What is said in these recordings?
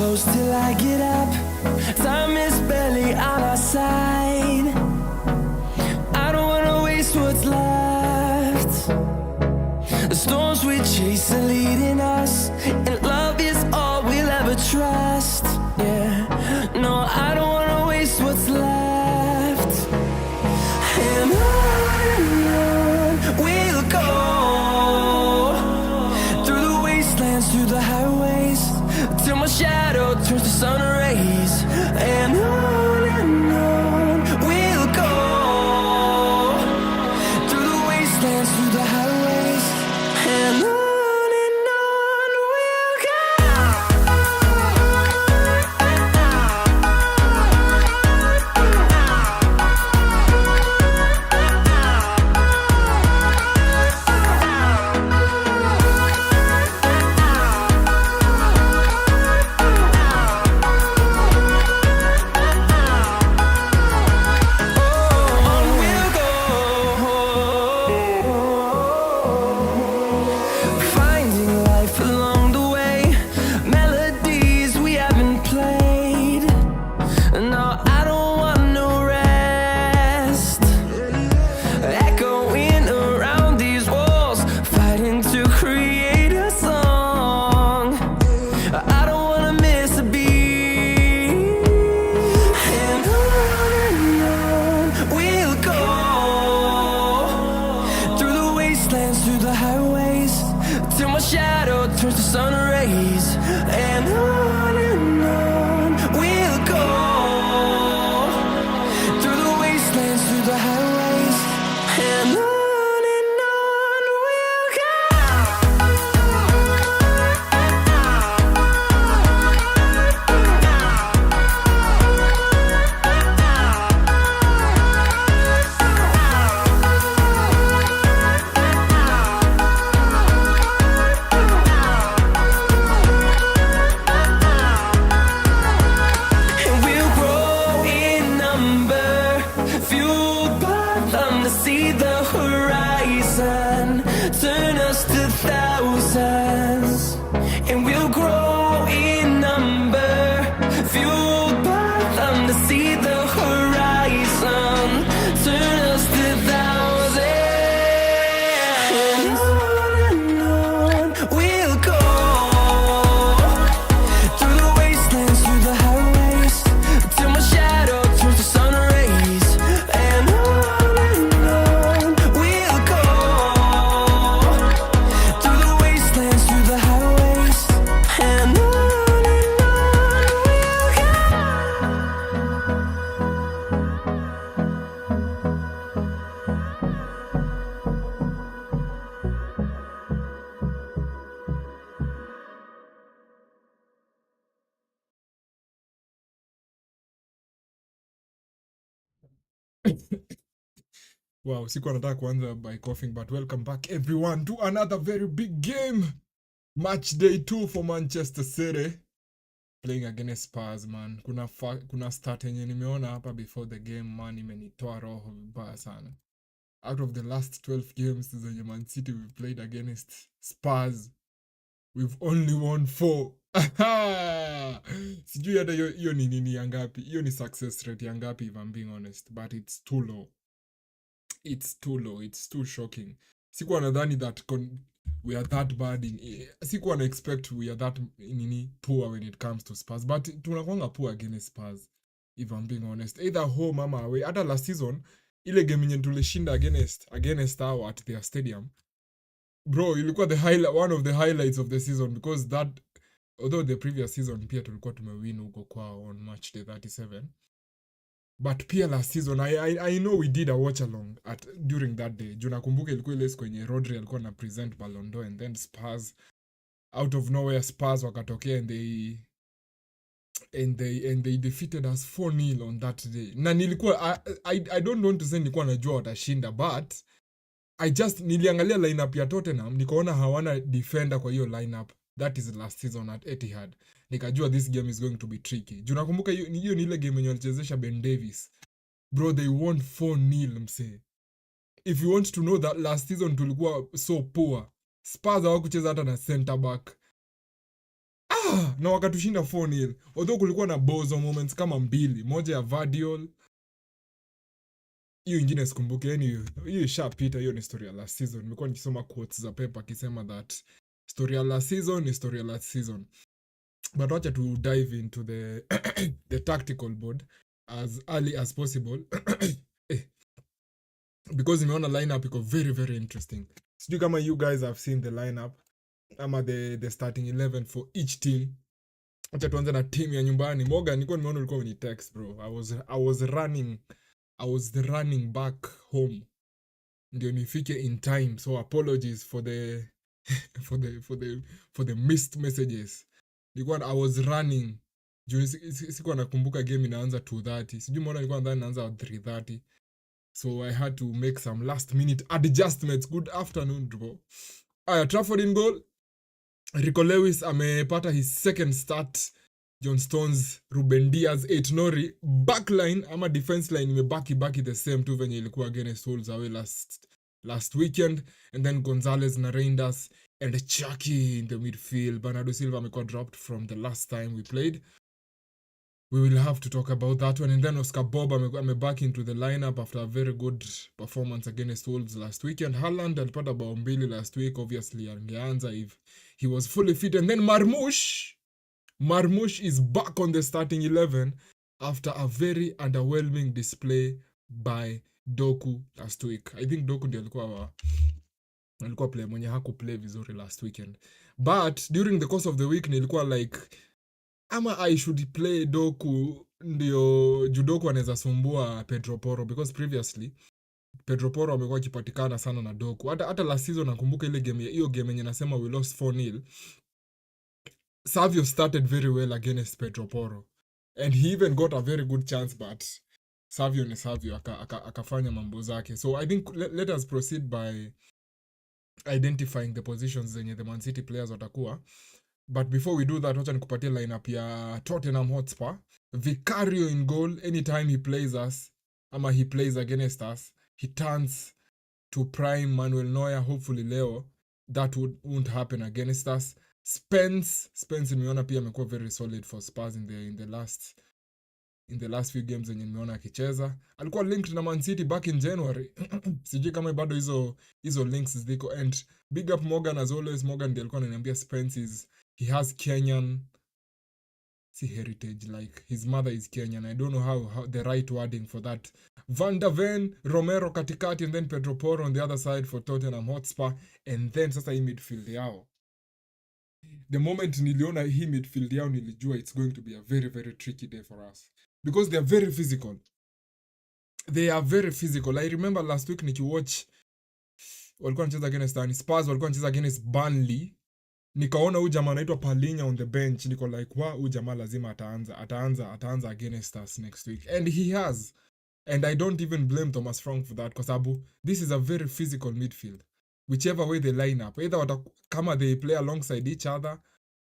close till I get up. Time is barely on our side. I don't wanna waste what's left. The storms we chase are leading us, and love is all we'll ever trust. Yeah, no, I don't wanna waste what's left. And on we'll go, through the wastelands, through the highways, till my shadow turns to sun rays. And on we'll go, through the wastelands, through the highways, and on we'll go. Finding life along the way, melodies we haven't played. No, I don't want no rest. Echoing around these walls, fighting to create a song. I don't wanna miss a beat. And on we'll go, through the wastelands, through the highways, till my shadow turns to sun rays. And on we'll go, through the wastelands, through the highways, and on we'll go. And we'll grow in number, fueled by them to see the horizon, turn us to thousands. And we'll grow in number, fueled by them to see the horizon, turn us to thousands. And on we'll go, through the wastelands, through the highways, till my shadow turns to sun rays. And on we'll go, through the wastelands, through the highways, and on we'll go. Wow, sikuwa nataka kuanza by coughing, but welcome back everyone to another very big game. Match day 2 for Manchester City playing against Spurs, man. Kuna start yenye nimeona hapa before the game, man, imenitoa roho vibaya sana. Out of the last 12 games zenye Man City we've played against Spurs, we've only won 4. Sijui hata hiyo ni nini ya ngapi. Hiyo ni success rate ya ngapi, if I'm being honest, but it's too low. It's too low. It's too shocking. Sikuwa nadhani that we are that bad sikuwa na expect we are that poor when it comes to Spurs, but tunakuanga poor against Spurs, if I'm being honest, either home ama away. Hata last season ile game yenye tulishinda against our at their stadium, bro, ilikuwa one of the highlights of the season, because that, although the previous season pia tulikuwa tumewin huko kwao on match day 37, but pia last season I know we did a watchalong during that day. Juu nakumbuka ilikuwa ile siku yenye Rodri alikuwa na present Ballon d'Or, and then Spurs out of nowhere wakatokea and they defeated us 4-0 on that day. Na nilikuwa I don't want to say nilikuwa najua watashinda, but niliangalia lineup ya Tottenham, nikaona hawana defender kwa hiyo lineup. That is last season at Etihad. Nikajua this game is going to be tricky. Juu nakumbuka hiyo ni ile game yenye walichezesha Ben Davis. Bro, they won 4-0 mse. If you want to know that last season tulikuwa so poor, Spurs hawakucheza hata na center back. na wakatushinda 4-0. Although kulikuwa na bozo moments kama mbili, moja ya Vardiol, hiyo ingine sikumbuki. Yani hiyo ishapita, hiyo ni story ya last season. Nimekuwa nikisoma quotes za Pep akisema that story ya last season ni story ya last season. But wacha to dive into the the tactical board as early as possible. Because nimeona lineup iko very very interesting. Sijui kama you guys have seen the lineup ama the starting 11 for each team. Acha tuanze na team ya nyumbani. Morgan, nilikuwa nimeona ulikuwa ni text bro. I was running back home ndio nifike in time, so apologies for the for the missed messages. I was running. Sikuwa nakumbuka game inaanza 2:30. Sijui mbona nilikuwa nadhani inaanza 3:30. So I had to make some last minute adjustments. Good afternoon bro. Trafford in goal. Rico Lewis amepata his second start. John Stones, Ruben Diaz, Nori. Backline ama defense line imebaki the same tu venye ilikuwa against Wolves away last weekend. And then Gonzalez na Reinders and Chucky in the midfield. Bernardo Silva amekuwa dropped from the last time we played. We will have to talk about that one. And then Oscar Bob back into the lineup after a very good performance against Wolves last weekend. Haaland alipata bao mbili last week. Obviously angeanza if he was fully fit. And then Marmoush is back on the starting 11 after a very underwhelming display by Doku last week. I think Doku ndio alikuwa player mwenye hakuplay vizuri last weekend. But during the course of the week nilikuwa like, ama I should play Doku ndio Judoku anaweza sumbua Pedro Porro, because previously Pedro Porro amekuwa akipatikana sana na Doku. Hata last season nakumbuka ile hiyo game yenye nasema we lost 4-0. Savio started very well against Pedro Porro. And he even got a very good chance, but Savio ni Savio akafanya mambo zake. So I think let us proceed by identifying the positions zenye the Man City players watakuwa. But before we do that, wacha nikupatie lineup ya Tottenham Hotspur. Vicario in goal. Anytime he plays us, ama he plays against us, he turns to prime Manuel Neuer. Hopefully leo that won't happen against us. Spence nimeona pia amekuwa very solid for Spurs in the last few games zenye nimeona akicheza. Alikuwa linked na Man City back in January. Sijui kama bado hizo links ziko. And big up Morgan as always. Morgan ndiye alikuwa ananiambia Spence he has Kenyan heritage, like his mother is Kenyan. I don't know how the right wording for that. Van der Ven, Romero katikati, and then Pedro Porro on the other side for Tottenham Hotspur. And then sasa hii midfield yao, the moment niliona hii midfield yao nilijua it's going to be a very very tricky day for us, because they are very physical. I remember last week nikiwatch walikuwa wanacheza against Spurs, walikuwa wanacheza against Burnley. Nikaona huyu jamaa anaitwa Palhinha on the bench. Niko like, huyu jamaa lazima ataanza against us next week. And he has. And I don't even blame Thomas Frank for that, because this is a very physical midfield. Whichever way they line up, either kama they play alongside each other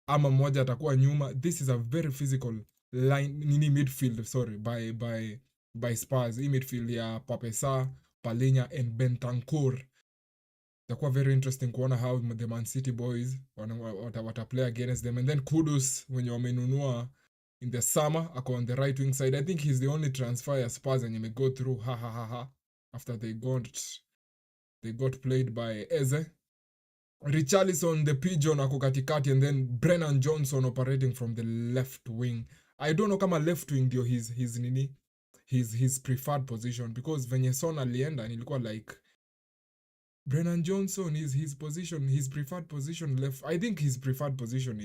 ama mmoja atakuwa nyuma, this is a very physical midfield, by Spurs. Hii midfield ya Pape Sarr, Palhinha and Bentancur. Itakuwa very interesting kuona how the Man City boys wataplay against them. And then Kudus wenye wamenunua in the summer ako on the right wing side. I think he's the only transfer ya Spurs and may go through after they got played by Eze. Richarlison the pigeon ako katikati, and then Brennan Johnson operating from the left wing. I don't know kama left wing ndio his preferred position, because venye Son alienda nilikuwa like Brennan Johnson is his preferred position left. I think his preferred position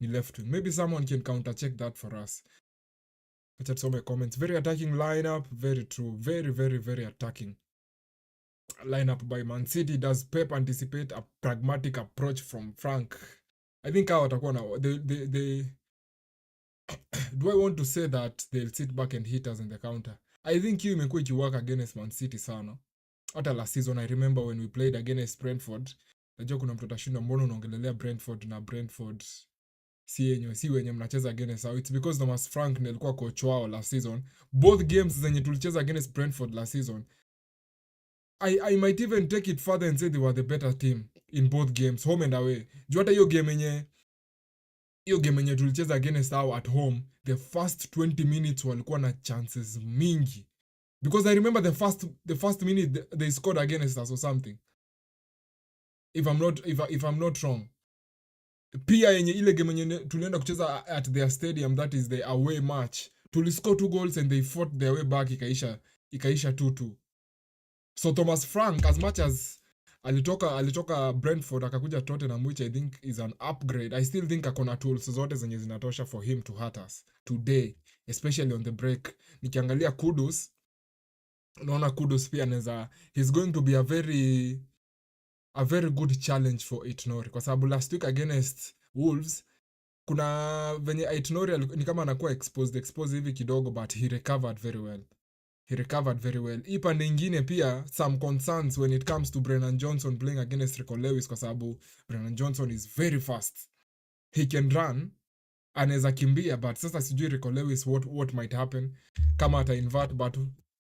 in left wing. Maybe someone can counter check that for us. Let's some comments. Very attacking lineup. Very true. Very, very, very attacking lineup by Man City. Does Pep anticipate a pragmatic approach from Frank? I think how watakuwa na they do I want to say that they'll sit back and hit us in the counter? I think you imekuwa ikiwork against Man City sana. Hata last season I remember when we played against Brentford. Najua kuna mtu atashinda, mbona unaongelelea Brentford si wenye mnacheza against. So it's because Thomas Frank ndiye alikuwa coach wao last season. Both games zenye tulicheza against Brentford last season, I might even take it further and say they were the better team in both games, home and away. Juu hata hiyo game yenye hiyo game yenye tulicheza against our at home, the first 20 minutes walikuwa na chances mingi, because I remember the first minute they scored against us or something, if I'm not wrong. Pia yenye ile game yenye tulienda kucheza at their stadium, that is the away match, tuliscore 2 goals and they fought their way back, ikaisha 2-2. So Thomas Frank, as much as alitoka Brentford akakuja Tottenham, which I think is an upgrade, I still think akona tools zote zenye zinatosha for him to hurt us today, especially on the break. Nikiangalia Kudus, naona Kudus pia anaweza, he's going to be a very good challenge for Aït-Nouri, kwa sababu last week against Wolves kuna venye Aït-Nouri ni kama anakuwa exposed hivi kidogo, but he recovered very well. Hii pande ingine pia some concerns when it comes to Brennan Johnson playing against Rico Lewis, kwa sababu Brennan Johnson is very fast, he can run, anaweza kimbia, but sasa sijui Rico Lewis what might happen kama ata invert, but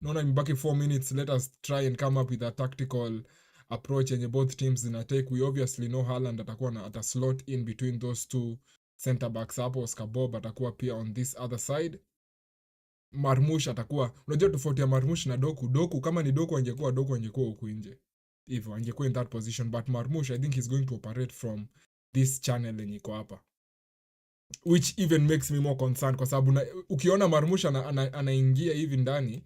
naona imebaki 4 minutes, let us try and come up with a tactical approach yenye both teams zina take. We obviously know Haaland atakuwa na ata slot in between those two center backs hapo, Oscar Bob atakuwa pia on this other side, Marmush atakuwa, unajua tofauti ya Marmush na Doku kama ni Doku angekuwa huku nje hivyo, angekuwa in that position, but Marmush I think he's going to operate from this channel yenye iko hapa, which even makes me more concerned, kwa sababu ukiona Marmush anaingia hivi ndani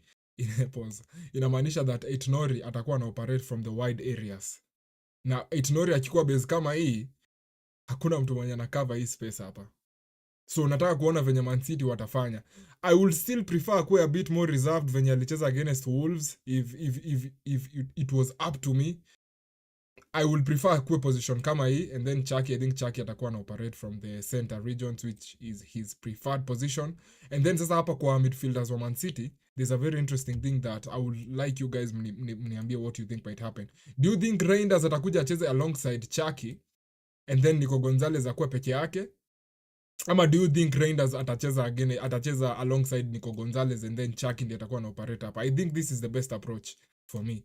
inamaanisha that Aït-Nouri atakuwa na operate from the wide areas, na Aït-Nouri akikuwa base kama hii, hakuna mtu mwenye anakava hii space hapa. So nataka kuona venye Man City watafanya. I will still prefer kuwa a bit more reserved venye alicheza against Wolves. If it was up to me, I will prefer kuwa position kama hii, and then I think Chucky atakuwa na operate from the center regions, which is his preferred position. And then sasa hapa kwa midfielders wa Man City, there's a very interesting thing that I would like you guys mniambie what you think might happen. Do you think Reinders atakuja acheze alongside Chucky and then Nico Gonzalez akuwe peke yake? Ama do you think Reinders atacheza alongside Nico Gonzalez and then Chucky ndiye atakuwa na operate hapa? I think this is the best approach for me.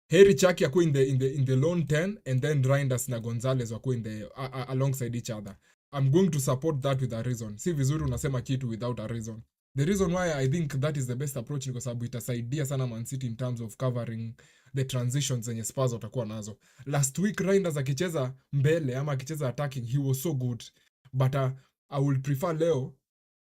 Heri Chucky akuwe in the lone 10 and then Reinders na Gonzalez wakuwe in the alongside each other. I'm going to support that with a reason. Si vizuri unasema kitu without a reason. The reason why I think that is the best approach ni kwa sababu itasaidia sana Man City in terms of covering the transitions zenye Spurs watakuwa nazo. Last week Reinders akicheza mbele ama akicheza attacking, he was so good. But I would prefer leo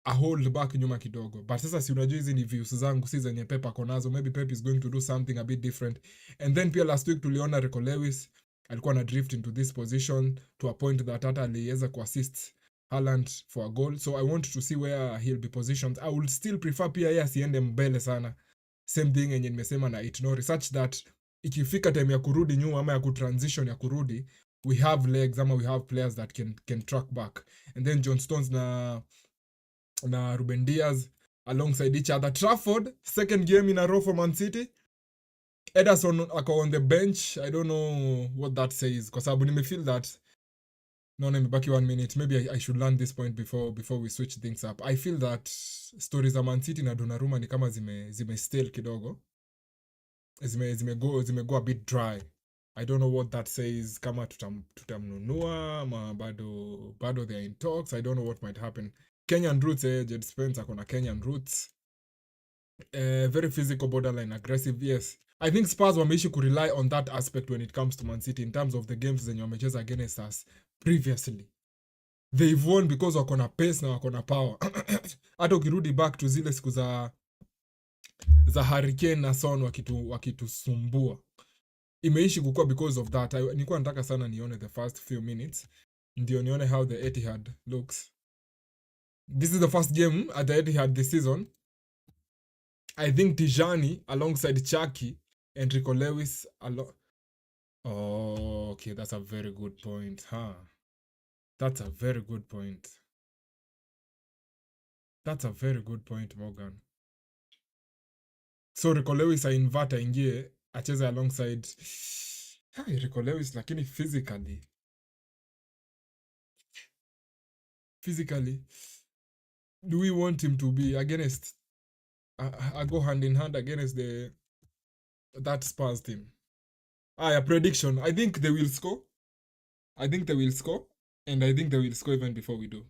a hold back nyuma kidogo. But sasa si unajua hizi ni views zangu, si zenye Pep ako nazo. Maybe Pep is going to do something a bit different. And then pia last week tuliona Rico Lewis alikuwa na drift into this position to a point that hata aliweza kuassist Haaland for a goal. So I want to see where he'll be positioned. I would still prefer pia yeye asiende mbele sana. Same thing yenye nimesema na Aït-Nouri, such that ikifika time ya kurudi nyuma ama ya kutransition ya kurudi, we have legs ama we have players that can track back. And then John Stones na Ruben Diaz alongside each other. Trafford, second game in a row for Man City. Ederson ako on the bench. I don't know what that says, kwa sababu nimefeel that naona imebaki 1 minute. Maybe I should learn this point before we switch things up. I feel that stories za Man City na Donnarumma ni kama zime stale kidogo. Zime go a bit dry. I don't know what that says, kama tutamnunua ama bado they are in talks. I don't know what might happen. Kenyan roots, Jed Spence akona Kenyan roots. Very physical, borderline aggressive, yes. I think Spurs wameishi kurely on that aspect when it comes to Man City in terms of the games zenye wamecheza against us previously. They've won because wakona pace na wakona power. Hata ukirudi back to zile siku za Hurricane na Son wakitusumbua, imeishi kukua because of that. Nilikuwa nataka sana nione the first few minutes ndio nione how the Etihad looks. This is the first game at the Etihad this season. I think Tijani alongside Chucky and Rico Lewis oh, okay, that's a very good point, huh? That's a very good point. That's a very good point, Morgan. So Rico Lewis invert aingie acheze alongside Rico Lewis, lakini physically do we want him to be against I go hand in hand against that Spurs team? Prediction. I think they will score. And I think they will score even before we do.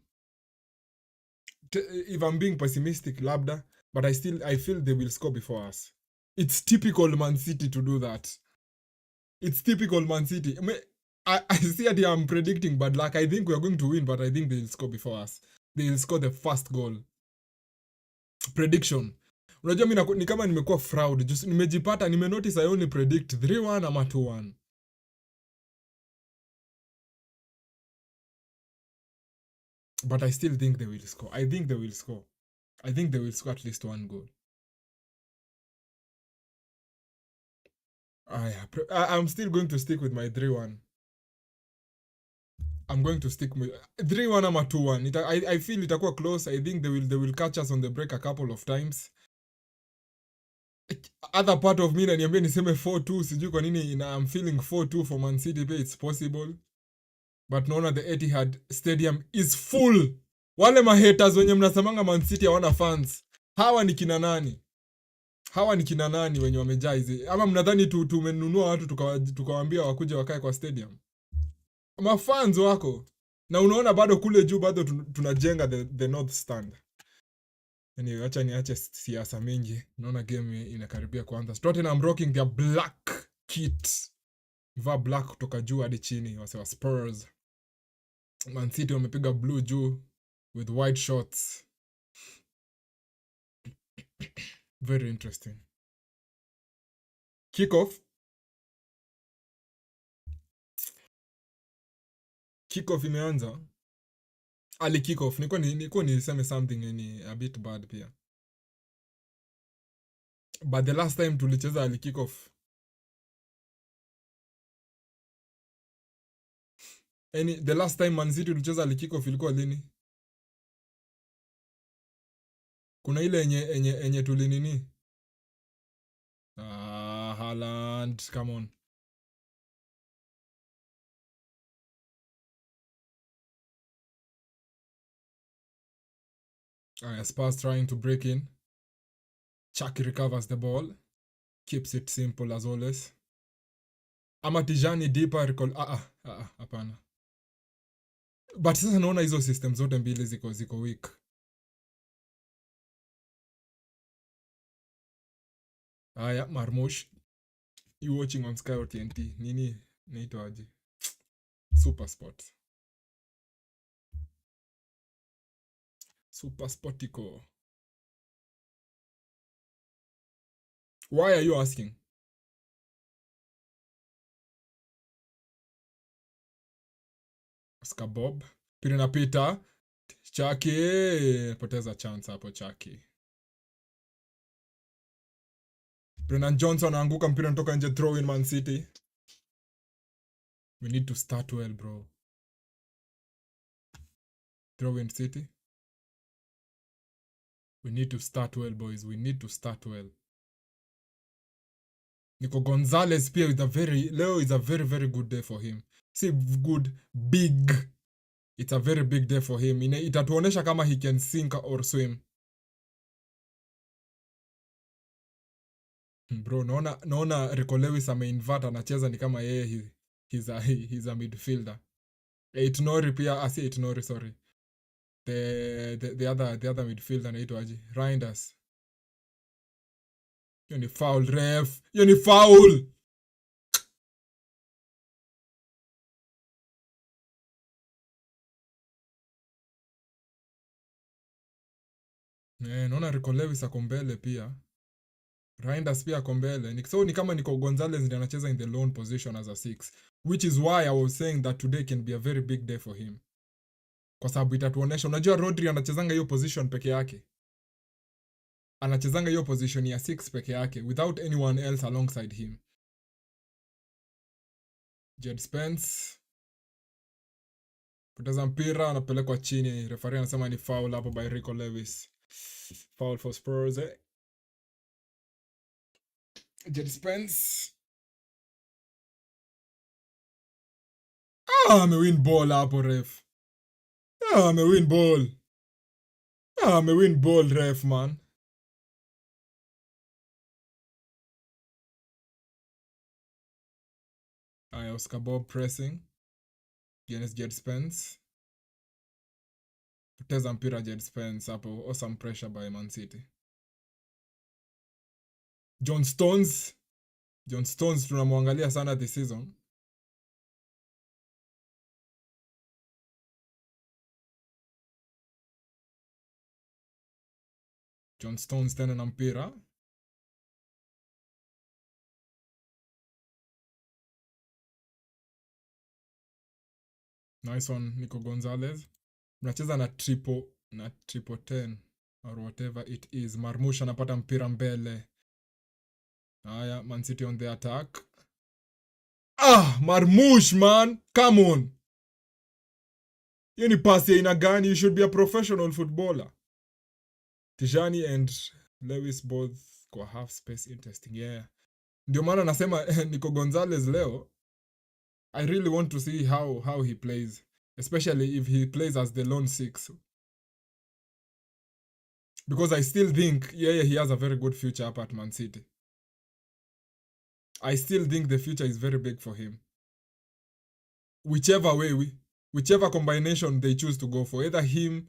if I'm being pessimistic, labda, but I feel they will score before us. It's typical Man City to do that. It's typical Man City. I see that I'm predicting bad luck. I think we are going to win, but I think they'll score before us. They'll score the first goal. Prediction. Unajua mimi ni kama nimekuwa fraud. Just nimejipata nimenotice I only predict 3-1 ama 2-1. But I still think they will score. I think they will score. I think they will score at least one goal. I'm still going to stick with my 3-1. I'm going to stick with 3-1 ama 2-1. I feel itakuwa close. I think they will catch us on the break a couple of times. Other part of me naniambia niseme 4-2, sijui kwa nini I'm feeling 4-2 for Man City, but it's possible. But naona the Etihad Stadium is full. Wale mahaters wenye mnasemanga Man City hawana fans. Hawa ni kina nani? Hawa ni kina nani wenye wamejaa hizi? Ama mnadhani tumenunua watu tukawaambia wakuje wakae kwa stadium? Mafans wako. Na unaona bado kule juu bado tunajenga the North Stand. Anyway, acha niache siasa mingi. Naona game inakaribia kuanza. Tottenham rocking their black kit. Vaa black kutoka juu hadi chini. Wasewa Spurs. Man City wamepiga blue juu with white shorts. Very interesting. Kickoff imeanza. Ali kickoff. Niko niseme something a bit bad pia. But the last time tulicheza ali kickoff. The last time Man City tulicheza ali kickoff ilikuwa lini? Kuna ile enye tulinini? Haaland, come on. Spurs trying to break in. Chucky recovers the ball. Keeps it simple as always. Ama Tijani deeper recall. Hapana. But sasa naona hizo systems zote mbili ziko weak. Marmush. You watching on Sky or TNT? Nini naitwaje? Super Sport. Super Sportico. Why are you asking? Oscar Bob. Pira inapita. Chucky. Poteza chance hapo Chucky. Brennan Johnson anaanguka, mpira unatoka nje, throw in Man City. We need to start well, bro. Throw in City. We need to start well, boys. We need to start well. Nico Gonzalez pia Leo is a very, very good day for him. See, good, big. It's a very big day for him. Itatuonesha kama he can sink or swim. Bro, naona Rico Lewis ameinvert, anacheza ni kama yeye he's a midfielder. Eitonori pia, Eitonori, sorry. The other midfielder anaitwaje? Reinders. Hiyo ni foul, ref. Hiyo ni foul. Naona Rico Lewis ako mbele pia. Reinders pia ako mbele. So ni kama Nico Gonzalez ndiye anacheza in the lone position as a 6, which is why I was saying that today can be a very big day for him. Kwa sababu itatuonesha, unajua Rodri anachezanga hiyo position peke yake. Anachezanga hiyo position ya 6 peke yake without anyone else alongside him. Jed Spence. Poteza mpira, anapelekwa chini. Referee anasema ni foul hapo by Rico Lewis. Foul for Spurs. Jed Spence. Amewin ball hapo ref. Amewin ball. Amewin ball ref, man. Oscar Bob pressing against Jed Spence. Poteza mpira Jed Spence hapo. Awesome pressure by Man City. John Stones tunamwangalia sana this season. John Stones tena na mpira. Nice one, Nico Gonzalez. Mnacheza na triple 10 or whatever it is. Marmush anapata mpira mbele. Haya, Man City on the attack. Marmush, man. Come on. Hiyo ni pasi ya aina gani? You should be a professional footballer. Tijani and Lewis both kwa half space interesting. Yeah. Ndio maana nasema Nico Gonzalez leo, I really want to see how he plays, especially if he plays as the lone six. Because I still think he has a very good future up at Man City. I still think the future is very big for him. Whichever combination they choose to go for, either him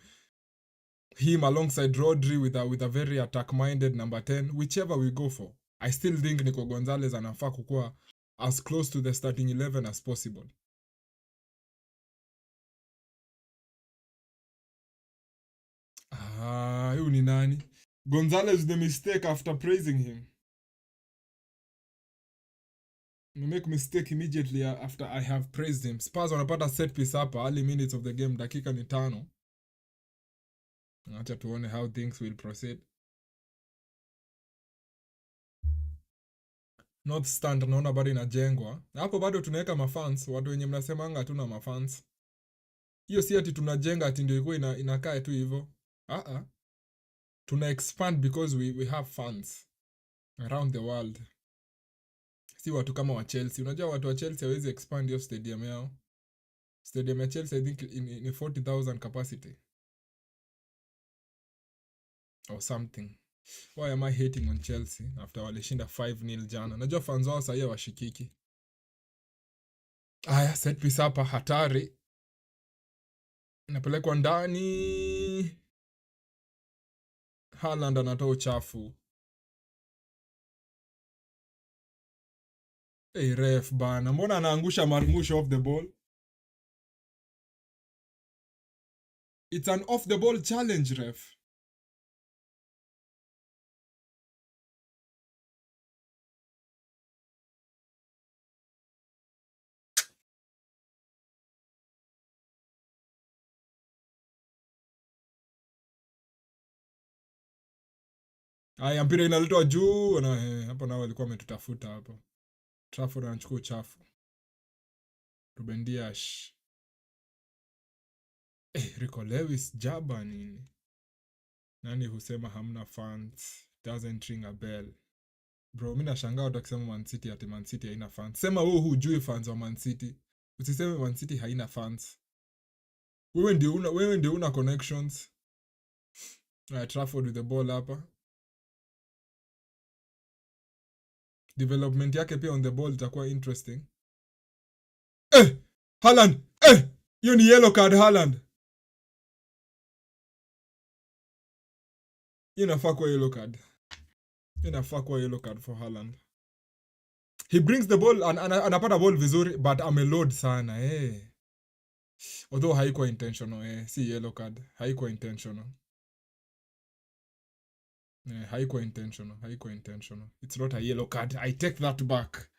alongside Rodri with a very attack-minded number 10, whichever we go for, I still think Nico Gonzalez anafaa kukuwa as close to the starting 11 as possible. Huyu ni nani? Gonzalez the mistake after praising him. You make mistake immediately after I have praised him. Spurs wanapata set piece hapa, early minutes of the game, dakika ni 5. Acha tuone how things will proceed. North Stand naona bado inajengwa. Hapo bado tunaweka mafans, watu wenye mnasemanga hatuna mafans. Hiyo si ati tunajenga ati ndio iko inakaa tu hivyo. Tuna expand because we have fans around the world. Si watu kama wa Chelsea. Unajua watu wa Chelsea hawezi expand hiyo stadium yao. Stadium ya Chelsea I think in 40,000 capacity or something. Why am I hating on Chelsea after walishinda 5-0 jana? Najua fans wao sasa washikiki. Set piece hapa hatari. Inapelekwa ndani. Haaland anatoa uchafu. Ref bana, mbona anaangusha Marmush off the ball? It's an off the ball challenge, ref. Mpira inaletwa juu na hapo nao walikuwa wametutafuta hapo. Trafford anachukua uchafu. Ruben Dias. Rico Lewis jaba nini? Nani husema hamna fans? Doesn't ring a bell. Bro, mimi nashangaa utakisema Man City ati Man City haina fans. Sema wewe hujui fans wa Man City. Usiseme Man City haina fans. Wewe ndio una connections. Trafford with the ball hapa. Development yake pia on the ball itakuwa interesting. Haaland! Hiyo ni yellow card Haaland. Inafaa kuwa yellow card for Haaland. He brings the ball anapata ball vizuri but ameload sana although haikuwa intentional si yellow card, haikuwa intentional. Haikuwa intentional. It's not a yellow card. I take that back.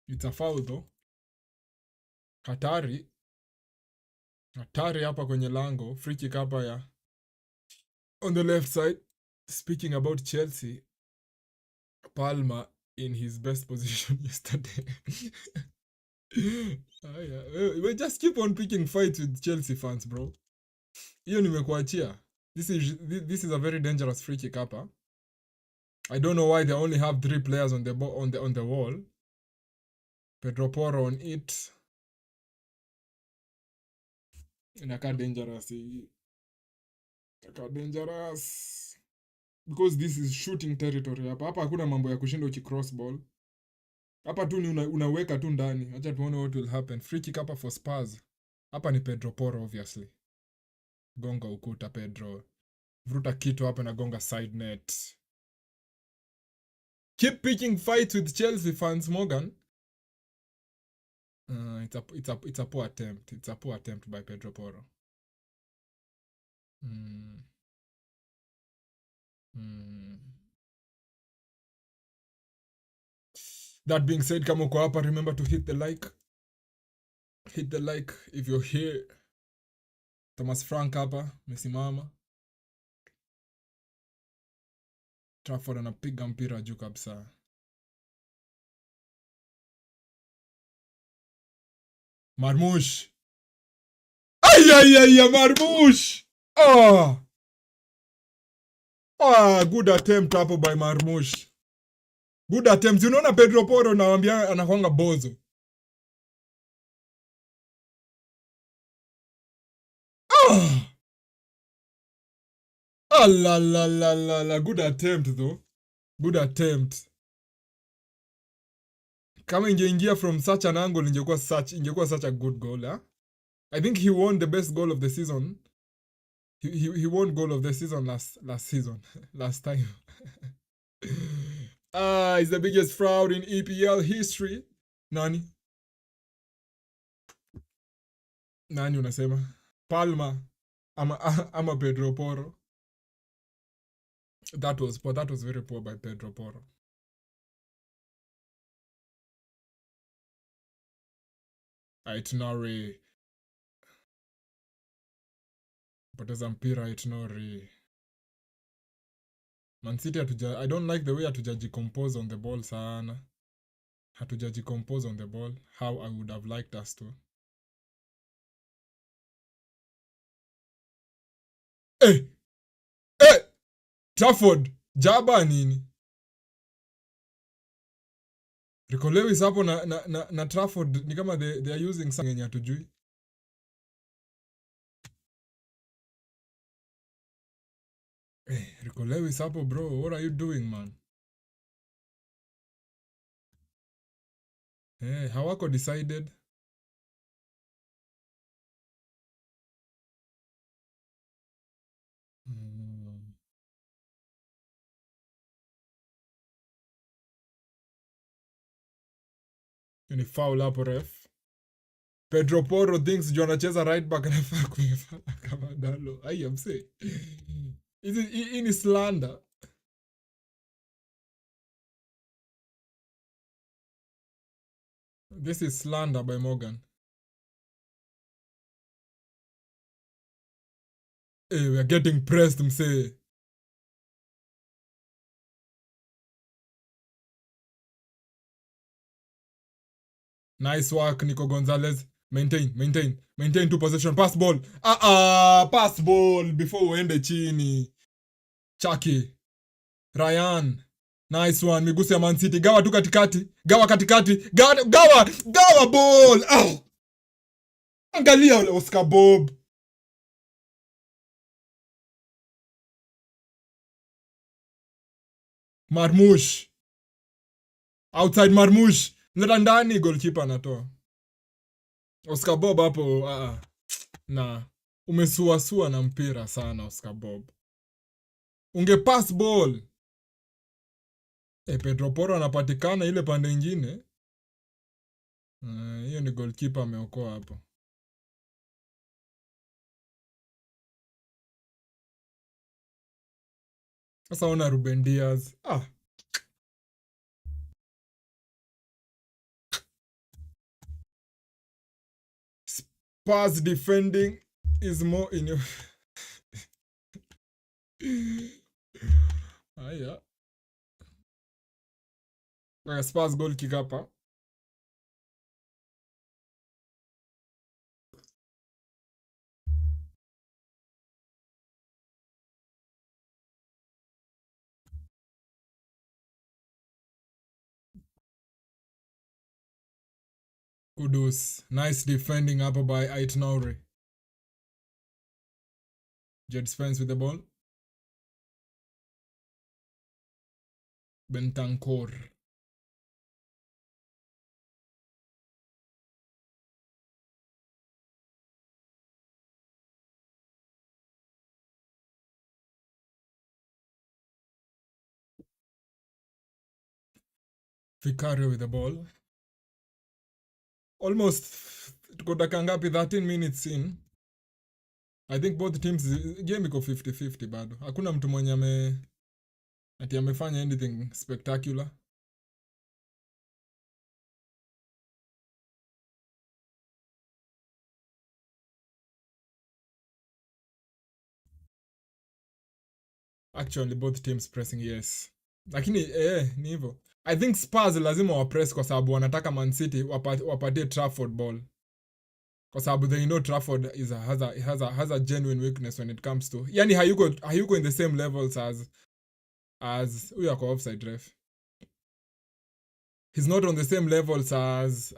It's a foul though. Hatari hapa kwenye lango. Free kick hapa ya on the left side. Speaking about Chelsea, Palmer in his best position yesterday. We just keep on picking fights with Chelsea fans, bro. Hiyo nimekuachia. This is a very dangerous free kick hapa. I don't know why they only have 3 players on the wall. Pedro Porro on it. Inakaa dangerous. Because this is shooting territory hapa. Hapa hakuna mambo ya kushinda uki cross ball. Hapa tu ni unaweka tu ndani. Acha tuone what will happen. Free kick hapa for Spurs. Hapa ni Pedro Porro obviously. Gonga ukuta Pedro. Vuruta kitu hapa na gonga side net. Keep picking fights with Chelsea fans, Morgan. It's a poor attempt. It's a poor attempt by Pedro Porro. That being said, kama uko hapa, remember to hit the like. Hit the like if you're here. Thomas Frank hapa, mesimama. Trafford anapiga mpira juu kabisa. Marmoush. Ay, Marmoush. Good attempt hapo by Marmoush. Good attempt. Unaona Pedro Porro naambia anakuanga bozo. La. Good attempt though. Good attempt. Kama ingeingia from such an angle ingekuwa such a good goal, huh? I think he won the best goal of the season. He won goal of the season last season. Last time. He's the biggest fraud in EPL history. Nani unasema? Palma ama Pedro Porro? That was very poor by Pedro Porro. Aitonori. Poteza mpira Aitonori. Man City I don't like the way hatujajicompose on the ball sana. Hatujajicompose on the ball how I would have liked us to. Hey! Trafford, jaba nini? Rico Lewis hapo na Trafford ni kama they are using something yenye hatujui. Hey, Rico Lewis hapo bro, what are you doing man? Hey, hawako decided. Ni foul hapo ref. Pedro Porro thinks juu anacheza right back anafaa kuifanya kama Dalo. I am saying. Hii ni slander. This is slander by Morgan. Hey, we are getting pressed, msee. Nice work, Nico Gonzalez. Maintain to possession. Pass ball. Pass ball before uende chini. Chucky. Ryan. Nice one. Migusi ya Man City. Gawa tu katikati. Gawa katikati. Gawa ball. Angalia ule Oscar Bob. Marmoush. Outside Marmoush. Nenda ndani goalkeeper anatoa. Oscar Bob hapo. Na umesuasua na mpira sana Oscar Bob. Unge pass ball. Pedro Porro anapatikana ile pande nyingine. Hiyo ni goalkeeper ameokoa hapo. Sasa ona Ruben Diaz. Spurs defending is more in your... Haya. Spurs goal kick hapa. Kudus. Nice defending hapa by Aitonori. Jed Spence with the ball. Bentancur. Vicario with the ball. Almost tuko dakika ngapi? 13 minutes in. I think both teams game iko 50-50 bado. Hakuna mtu mwenye amefanya anything spectacular. Actually both teams pressing, yes. Lakini ni hivyo. I think Spurs lazima wapress kwa sababu wanataka Man City wapatie Trafford ball. Kwa sababu they know Trafford has a genuine weakness when it comes to, yani hayuko in the same levels as huyu ako offside ref. He's not on the same levels as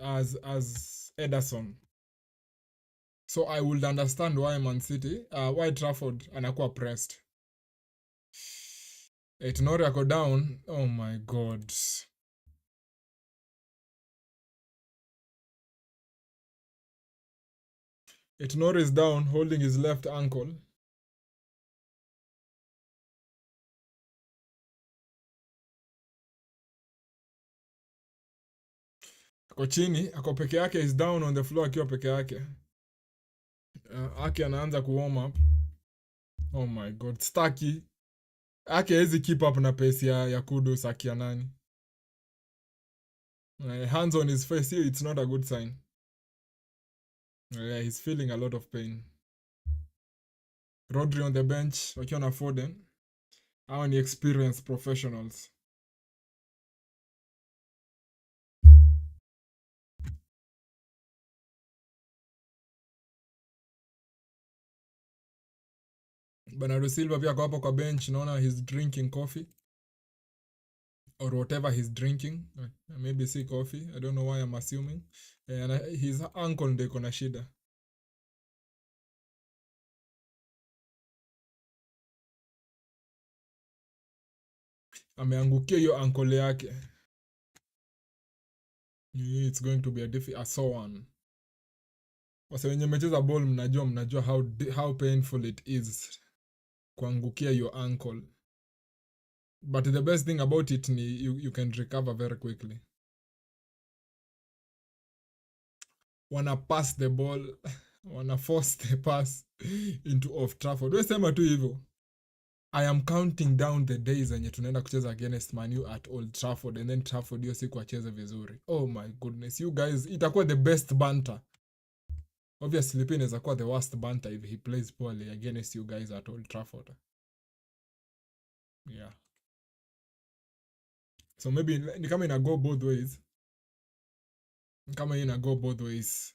Ederson. So I would understand why Man City, why Trafford anakuwa pressed. Tonori ako down. Oh my god. Tonori is down, holding his left ankle. Ako chini, ako peke yake, is down on the floor akiwa peke yake. Aki anaanza ku warm up. Oh my god, Starky. Aki hezi keep up na pace ya Kudus Aki nani. Hands on his face, it's not a good sign. He's feeling a lot of pain. Rodri on the bench, wakiwa na Foden. Hawa ni experienced professionals. Bernardo Silva pia kwa hapo kwa bench, naona he's drinking coffee or whatever he's drinking. Maybe see coffee, I don't know why I'm assuming. And his ankle ndio iko na shida. Ameangukia hiyo ankle yake. It's going to be a sore one. Wasa wenye mecheza ball mnajua how painful it is kuangukia your ankle. But the best thing about it ni you can recover very quickly. Wanna pass the ball, wanna force the pass into Old Trafford. Wewe sema tu hivyo. I am counting down the days zenye tunaenda kucheza against Man U at Old Trafford, and then Trafford hiyo siku acheze vizuri. Oh my goodness, you guys, itakuwa the best banter. Obviously pia inaweza kuwa the worst banter if he plays poorly against you guys at Old Trafford. Yeah. So maybe ni kama ina go both ways. Kama ina go both ways.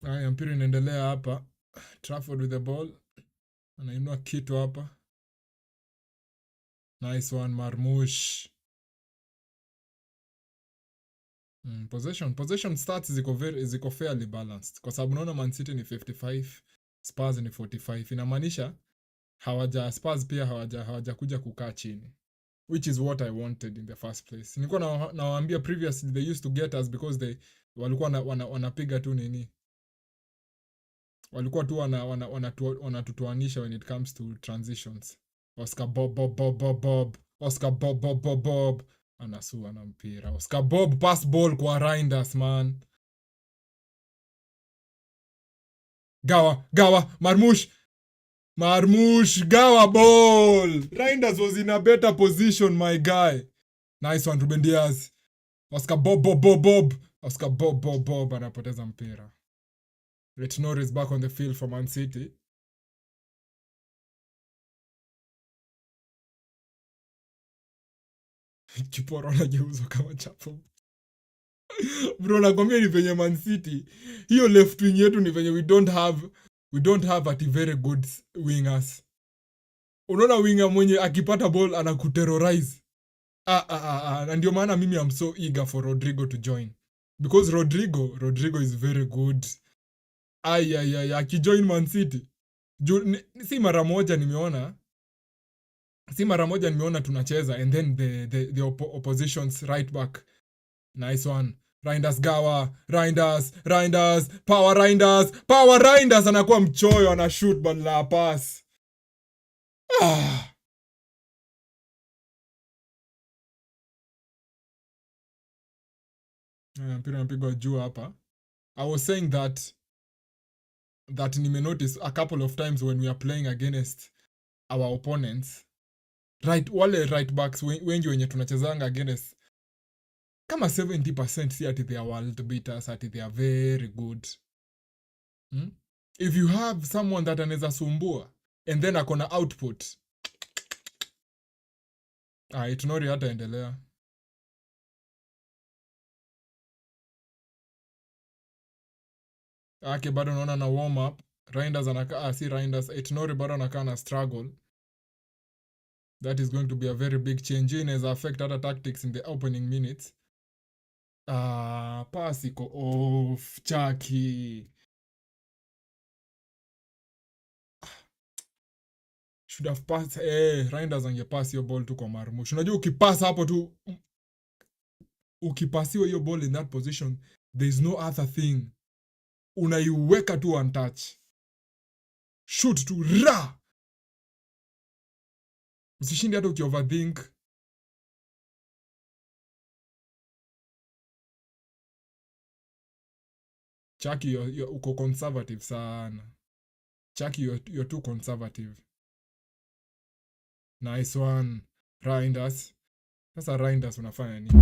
Haya, mpira inaendelea hapa. Trafford with the ball. Anainua kitu hapa. Nice one, Marmoush. Possession stats ziko fairly balanced. Kwa sababu naona Man City ni 55, Spurs ni 45. Inamaanisha Spurs pia hawajakuja kukaa chini. Which is what I wanted in the first place. Nilikuwa nawaambia previously they used to get us because walikuwa wanapiga tu nini. Walikuwa tu wanatutoanisha when it comes to transitions. Oscar Bob. Oscar Bob. Anasua na mpira. Oscar Bob pass ball kwa Reinders, man. Gawa. Marmoush, Gawa ball. Reinders was in a better position, my guy. Nice one, Ruben Diaz. Oscar Bob. Oscar Bob anapoteza mpira. Retinor is back on the field for Man City. Kiporo anageuzwa kama chapo. Bro, nakwambia ni venye Man City. Hiyo left wing yetu ni venye we don't have ati very good wingers. Unaona winger mwenye akipata ball anakuterrorize. Na ndio maana mimi am so eager for Rodrigo to join. Because Rodrigo is very good. Akijoin Man City. Si mara moja nimeona tunacheza, and then the opposition's right back. Nice one. Reinders gawa, Reinders, power Reinders, anakuwa mchoyo, ana shoot badala ya pass. Mpira unapigwa juu hapa. I was saying that nime notice a couple of times when we are playing against our opponents, wale right backs wengi wenye tunachezanga against, kama 70% si ati they are world beaters, ati they are very good. If you have someone that anaweza sumbua and then akona output, Itonori hataendelea. Ake bado naona na warm up. Reinders anakaa, si Reinders, Itonori bado anakaa na struggle. That is going to be a very big change. Inaweza affect other tactics in the opening minutes. Pass iko off, Chucky. Should have passed. Reinders angepass hiyo ball tu kwa Marmush. Unajua ukipass hapo tu, ukipasiwa hiyo ball in that position, there is no other thing. Unaiweka tu untouch. Shoot tu ra. Usishinde hata ukioverthink. Chucky, you're uko conservative sana. Chucky, you're too conservative. Nice one. Reinders. Sasa Reinders unafanya nini?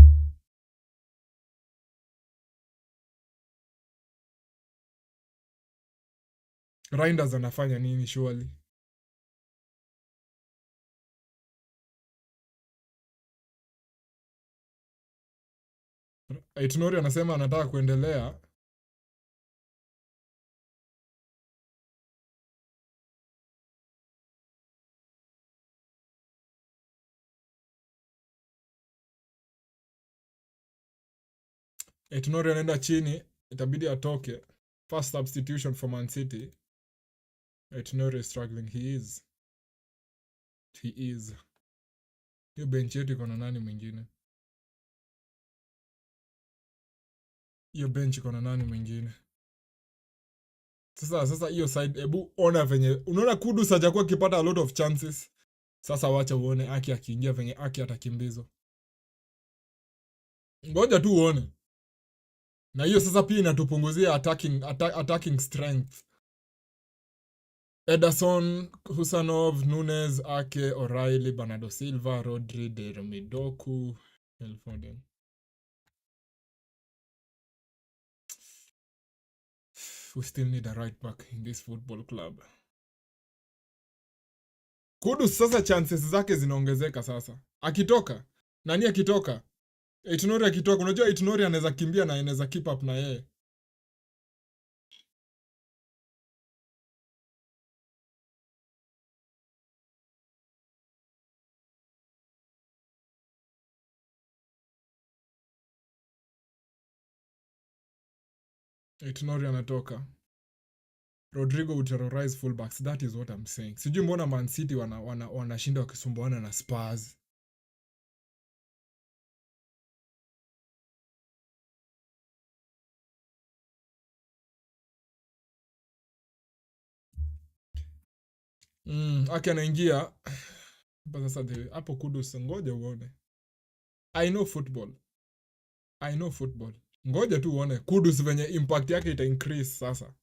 Reinders anafanya nini surely? Itonori anasema anataka kuendelea. Itonori anaenda chini, itabidi atoke. First substitution for Man City. Itonori is struggling. He is. Hiyo bench yetu iko na nani mwingine? Hiyo bench iko na nani mwingine? Sasa hiyo side, ebu ona venye unaona Kudus hajakuwa akipata a lot of chances. Sasa wacha uone Aki akiingia venye Aki atakimbizwa. Ngoja tu uone. Na hiyo sasa pia inatupunguzia attacking strength. Ederson, Husanov, Nunes, Ake, O'Reilly, Bernardo Silva, Rodri, Dermidoku, Foden. We still need a right back in this football club. Kudus sasa chances zake zinaongezeka sasa. Akitoka, nani akitoka? Itonori akitoka, unajua Itonori anaweza kimbia na anaweza keep up na yeye. Itonori anatoka. Rodrigo will terrorize fullbacks. That is what I'm saying. Sijui mbona Man City wanashinda wakisumbuana na Spurs. Ake anaingia. Sasa hapo Kudus, ngoja uone. I know football. Ngoja tu uone Kudus venye impact yake ita increase sasa.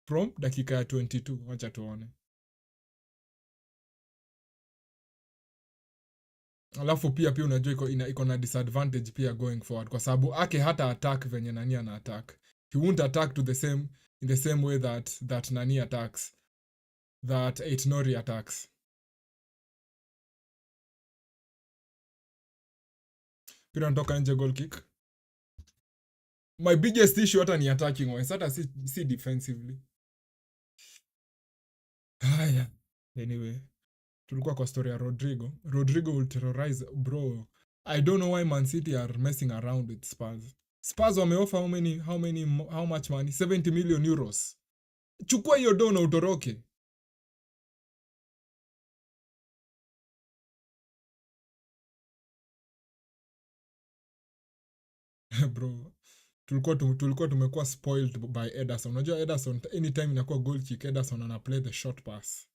From dakika ya 22, wacha tuone. Alafu pia unajua iko na disadvantage pia going forward kwa sababu Ake hata attack venye nani ana attack. He won't attack to in the same way that nani attacks. That Itonori attacks. Pira natoka nje, goal kick. My biggest issue hata ni attacking wise, hata si defensively. Haya. Anyway, tulikuwa kwa story ya Rodrigo. Rodrigo will terrorize, bro. I don't know why Man City are messing around with Spurs. Spurs wameoffer how much money? 70 million euros. Chukua hiyo do na utoroke. Bro, tulikuwa tumekuwa spoiled by Ederson. Unajua Ederson anytime inakuwa goal kick, Ederson ana play the short pass.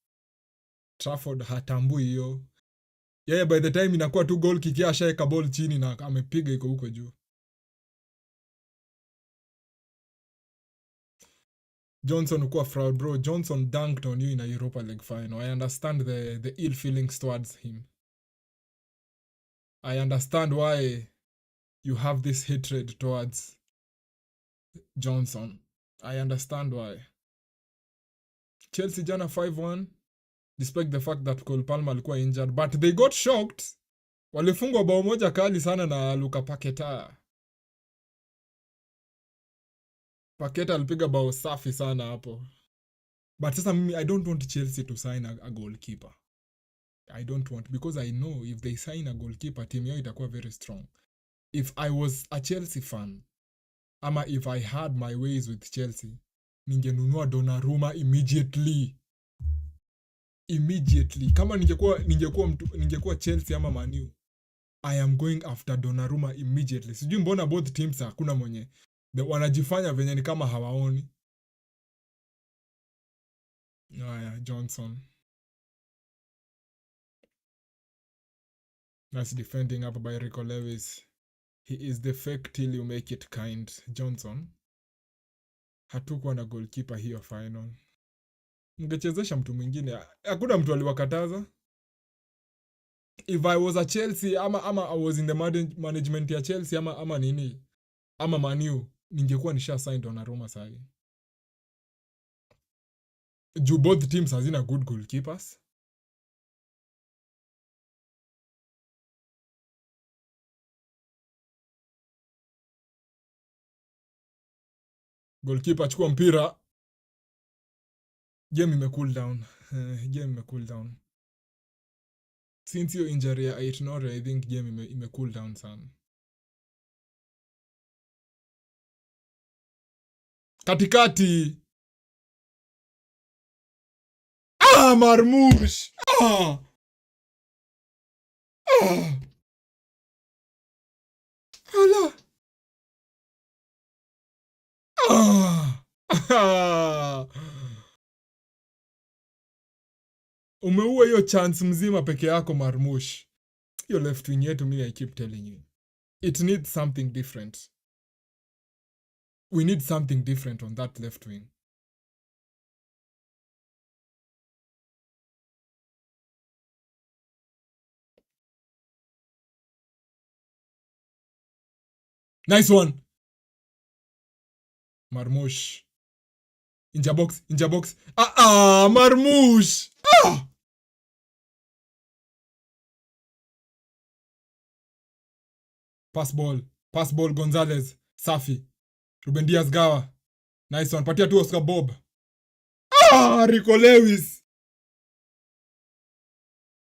Trafford hatambui hiyo. Yeye by the time inakuwa tu goal kick, ashaeka ball chini na amepiga iko huko juu. Johnson ukuwa fraud bro. Johnson dunked on you in a Europa League final. I understand the ill feelings towards him. I understand why you have this hatred towards Johnson. I understand why. Chelsea jana 5-1 despite the fact that Cole Palmer alikuwa injured, but they got shocked. Walifungwa bao moja kali sana na Luka Paqueta. Paqueta alipiga bao safi sana hapo. But sasa mimi I don't want Chelsea to sign a goalkeeper. I don't want, because I know if they sign a goalkeeper, team yao itakuwa very strong. If I was a Chelsea fan, ama if I had my ways with Chelsea, ningenunua Donnarumma immediately. Kama ningekuwa Chelsea ama Man U, I am going after Donnarumma immediately. Sijui mbona both teams hakuna mwenye wanajifanya venye ni kama hawaoni. Johnson. Nice defending up by Rico Lewis. He is the fake till you make it kind. Johnson. Hatukuwa na goalkeeper hiyo final. Mngechezesha mtu mwingine. Hakuna mtu aliwakataza. If I was a Chelsea ama I was in the management ya Chelsea ama nini, ama Man U, ningekuwa nisha sign Donnarumma sahi. Both teams hazina good goalkeepers. Goalkeeper chukua mpira. Game ime cool down. Since your injury ya Aït-Nouri, I think game ime cool down sana. Katikati. Marmoush. Hala. Umeua hiyo chance mzima peke yako Marmoush. Hiyo left wing yetu, mimi I keep telling you, it needs something different. We need something different on that left wing. Nice one. Marmoush. Inja box. Marmoush. Pass ball Gonzalez. Safi. Ruben Diaz gawa. Nice one. Patia tu Oscar Bob. Rico Lewis.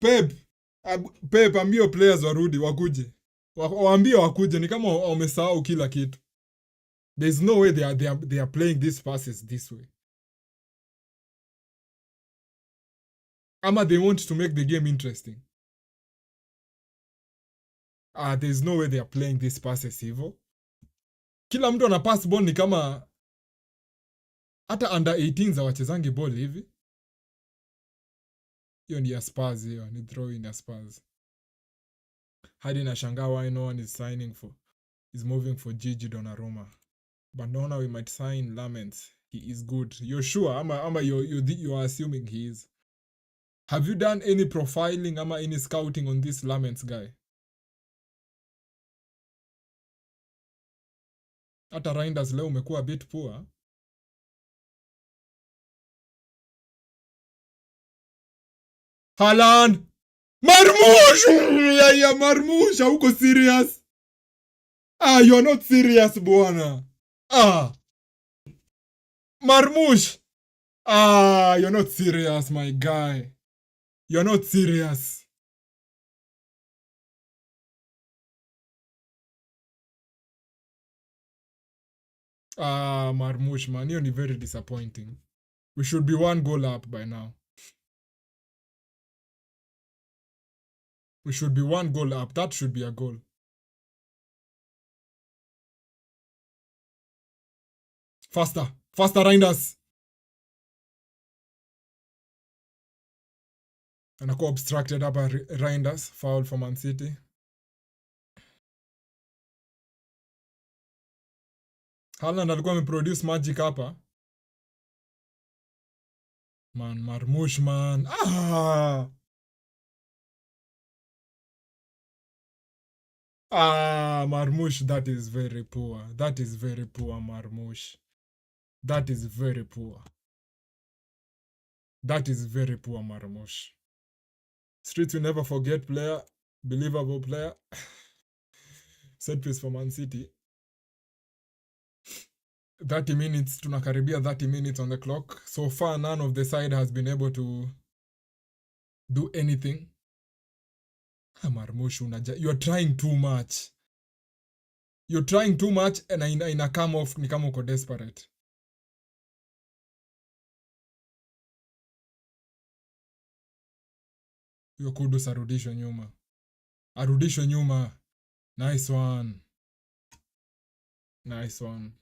Pep ambio players warudi wakuje. Waambie wakuje, ni kama wamesahau kila kitu. There's no way they are playing these passes this way. Ama they want to make the game interesting. There's no way they are playing these passes hivyo. Kila mtu ana pass ball ni kama hata under 18 za wachezangi ball hivi. Hiyo ni ya Spurs, hiyo ni throw in ya Spurs. Hadi nashangaa why no one is moving for Gigi Donnarumma. But now we might sign Lamens. He is good. You're sure? Ama you are assuming he is. Have you done any profiling ama any scouting on this Lamens guy? Hata Reinders leo umekuwa a bit poor. Haaland! Marmoush! Ya Marmoush, hauko serious? You're not serious bwana. Marmoush! You're not serious, my guy. You're not serious. Marmoush, man, you're very disappointing. We should be 1 goal up by now. We should be 1 goal up. That should be a goal. Faster. Faster, Reinders. Anakuwa obstructed hapa Reinders. Foul for Man City. Haaland alikuwa ameproduce magic hapa. Man, Marmoush, man. Marmoush, that is very poor. That is very poor, Marmoush. That is very poor. That is very poor, Marmoush. Streets will never forget player. Believable player. Set piece for Man City. 30 minutes, tunakaribia 30 minutes on the clock. So far, none of the side has been able to do anything. Marmoush, you're trying too much. You're trying too much and ina come off ni kama uko desperate. Hiyo Kudus arudishwe nyuma. Arudishwe nyuma. Nice one. Nice one.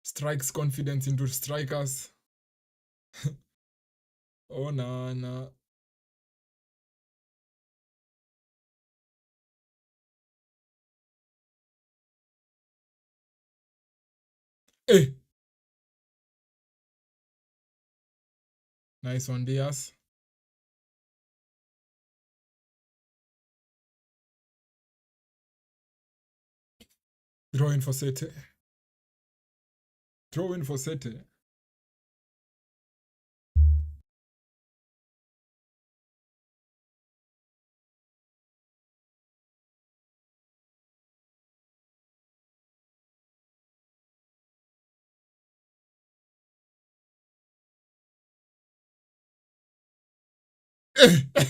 Strikes confidence into strikers. Oh, nah. Hey! Nice one, Diaz. Throw in for City. Throw in for City.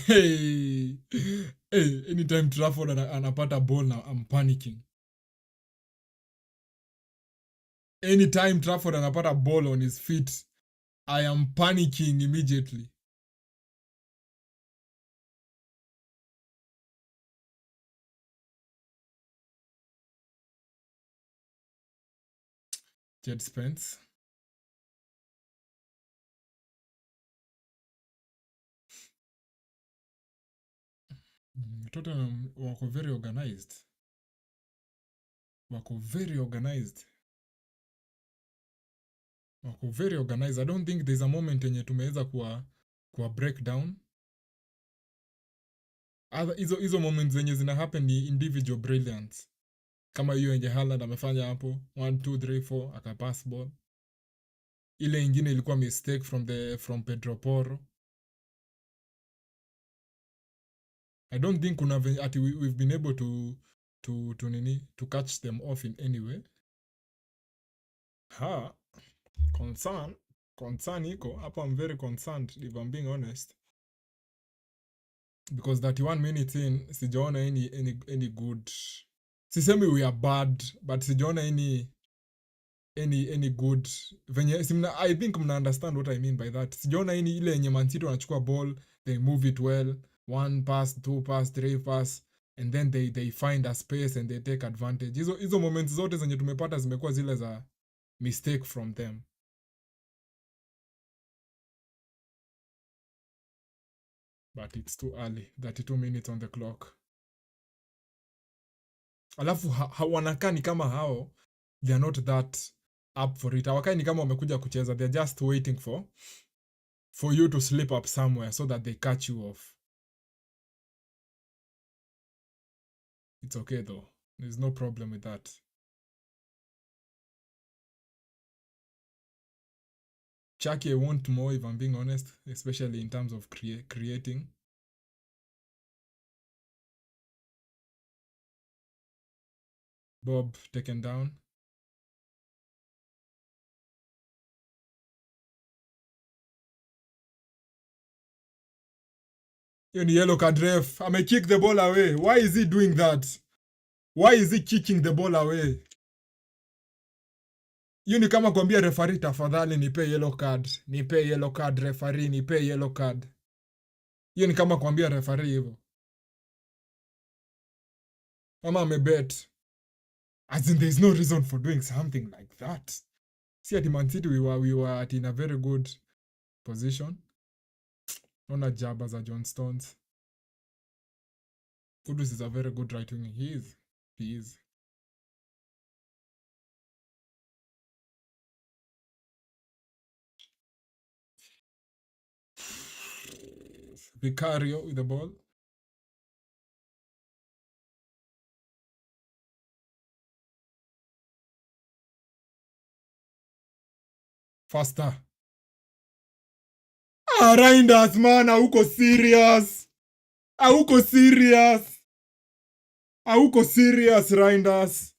Hey, anytime Trafford anapata ball now, I'm panicking. Anytime Trafford anapata ball on his feet, I am panicking immediately. Jed Spence. Tottenham wako very organized. Wako very organized. I don't think there's a moment yenye tumeweza kuwa breakdown. Hizo moments zenye zina happen ni individual brilliance. Kama hiyo yenye Haaland amefanya hapo 1 2 3 4 akapass ball. Ile ingine ilikuwa mistake from Pedro Porro. I don't think kuna we've been able to catch them off in any way. Concern iko hapo. I'm very concerned if I'm being honest, because 31 minutes in sijaona any good. Sisemi we are bad, but sijaona any good venye I think mna understand what I mean by that. Sijaona ile yenye Man City wanachukua ball, they move it well, 1 pass 2 pass 3 pass, and then they find a space and they take advantage. Hizo moments zote zenye tumepata zimekuwa zile za mistake from them. But it's too early. 32 minutes on the clock. Alafu wanakaa ni kama hao, they are not that up for it. Hawakai ni kama wamekuja kucheza. They're just waiting for you to slip up somewhere so that they catch you off. It's okay though. There's no problem with that. Chucky, I want more if I'm being honest, especially in terms of creating. Bob taken down. Hiyo ni yellow card ref. Kick the ball away. Why is he doing that? Why is he kicking the ball away? Hiyo ni kama kuambia referee, tafadhali nipe yellow card. Nipe yellow card referee, nipe yellow card. Hiyo ni kama kuambia referee hivyo. Ama amebet. As in, there's no reason for doing something like that. See, at Man City, we were in a very good position. Not a jab as a John Stones. Kudus is a very good right wing. He is. He is. Vicario with the ball. Faster. Reinders, man. Hauko serious. Hauko serious. Hauko serious, Reinders.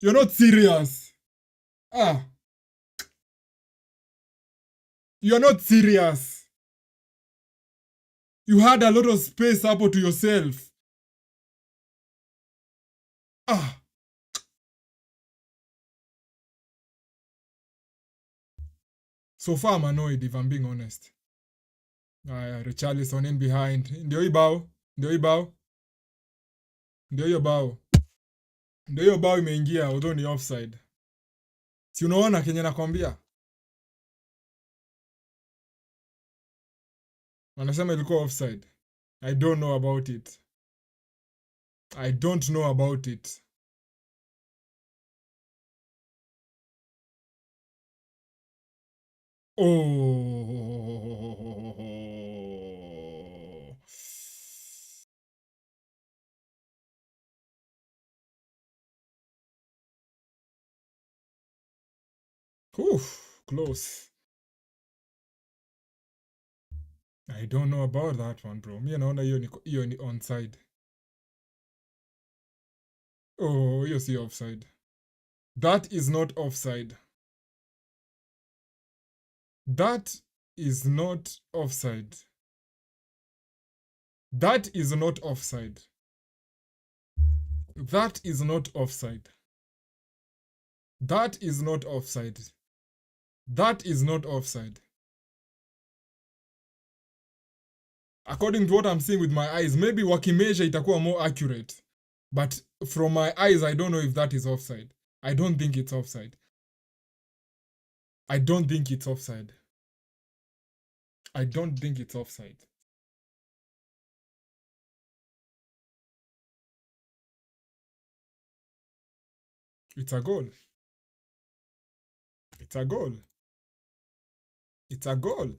You're not serious. You're not serious. You had a lot of space up to yourself. So far, I'm annoyed, if I'm being honest. Richarlison in behind. Ndio hii bao. Ndio hii bao. Ndio hiyo bao. Ndio hiyo bao imeingia, although ni offside. Si unaona kenye nakwambia? Wanasema ilikuwa offside. I don't know about it. I don't know about it. Oh. Oof, close. I don't know about that one, bro. Mi naona hiyo ni onside. Oh, hiyo si offside. That is not offside. That is not offside. That is not offside. That is not offside. That is not offside. That is not offside. According to what I'm seeing with my eyes, maybe wakimeasure itakuwa more accurate. But from my eyes, I don't know if that is offside. I don't think it's offside. I don't think it's offside. I don't think it's offside. It's a goal. It's a goal. It's a goal.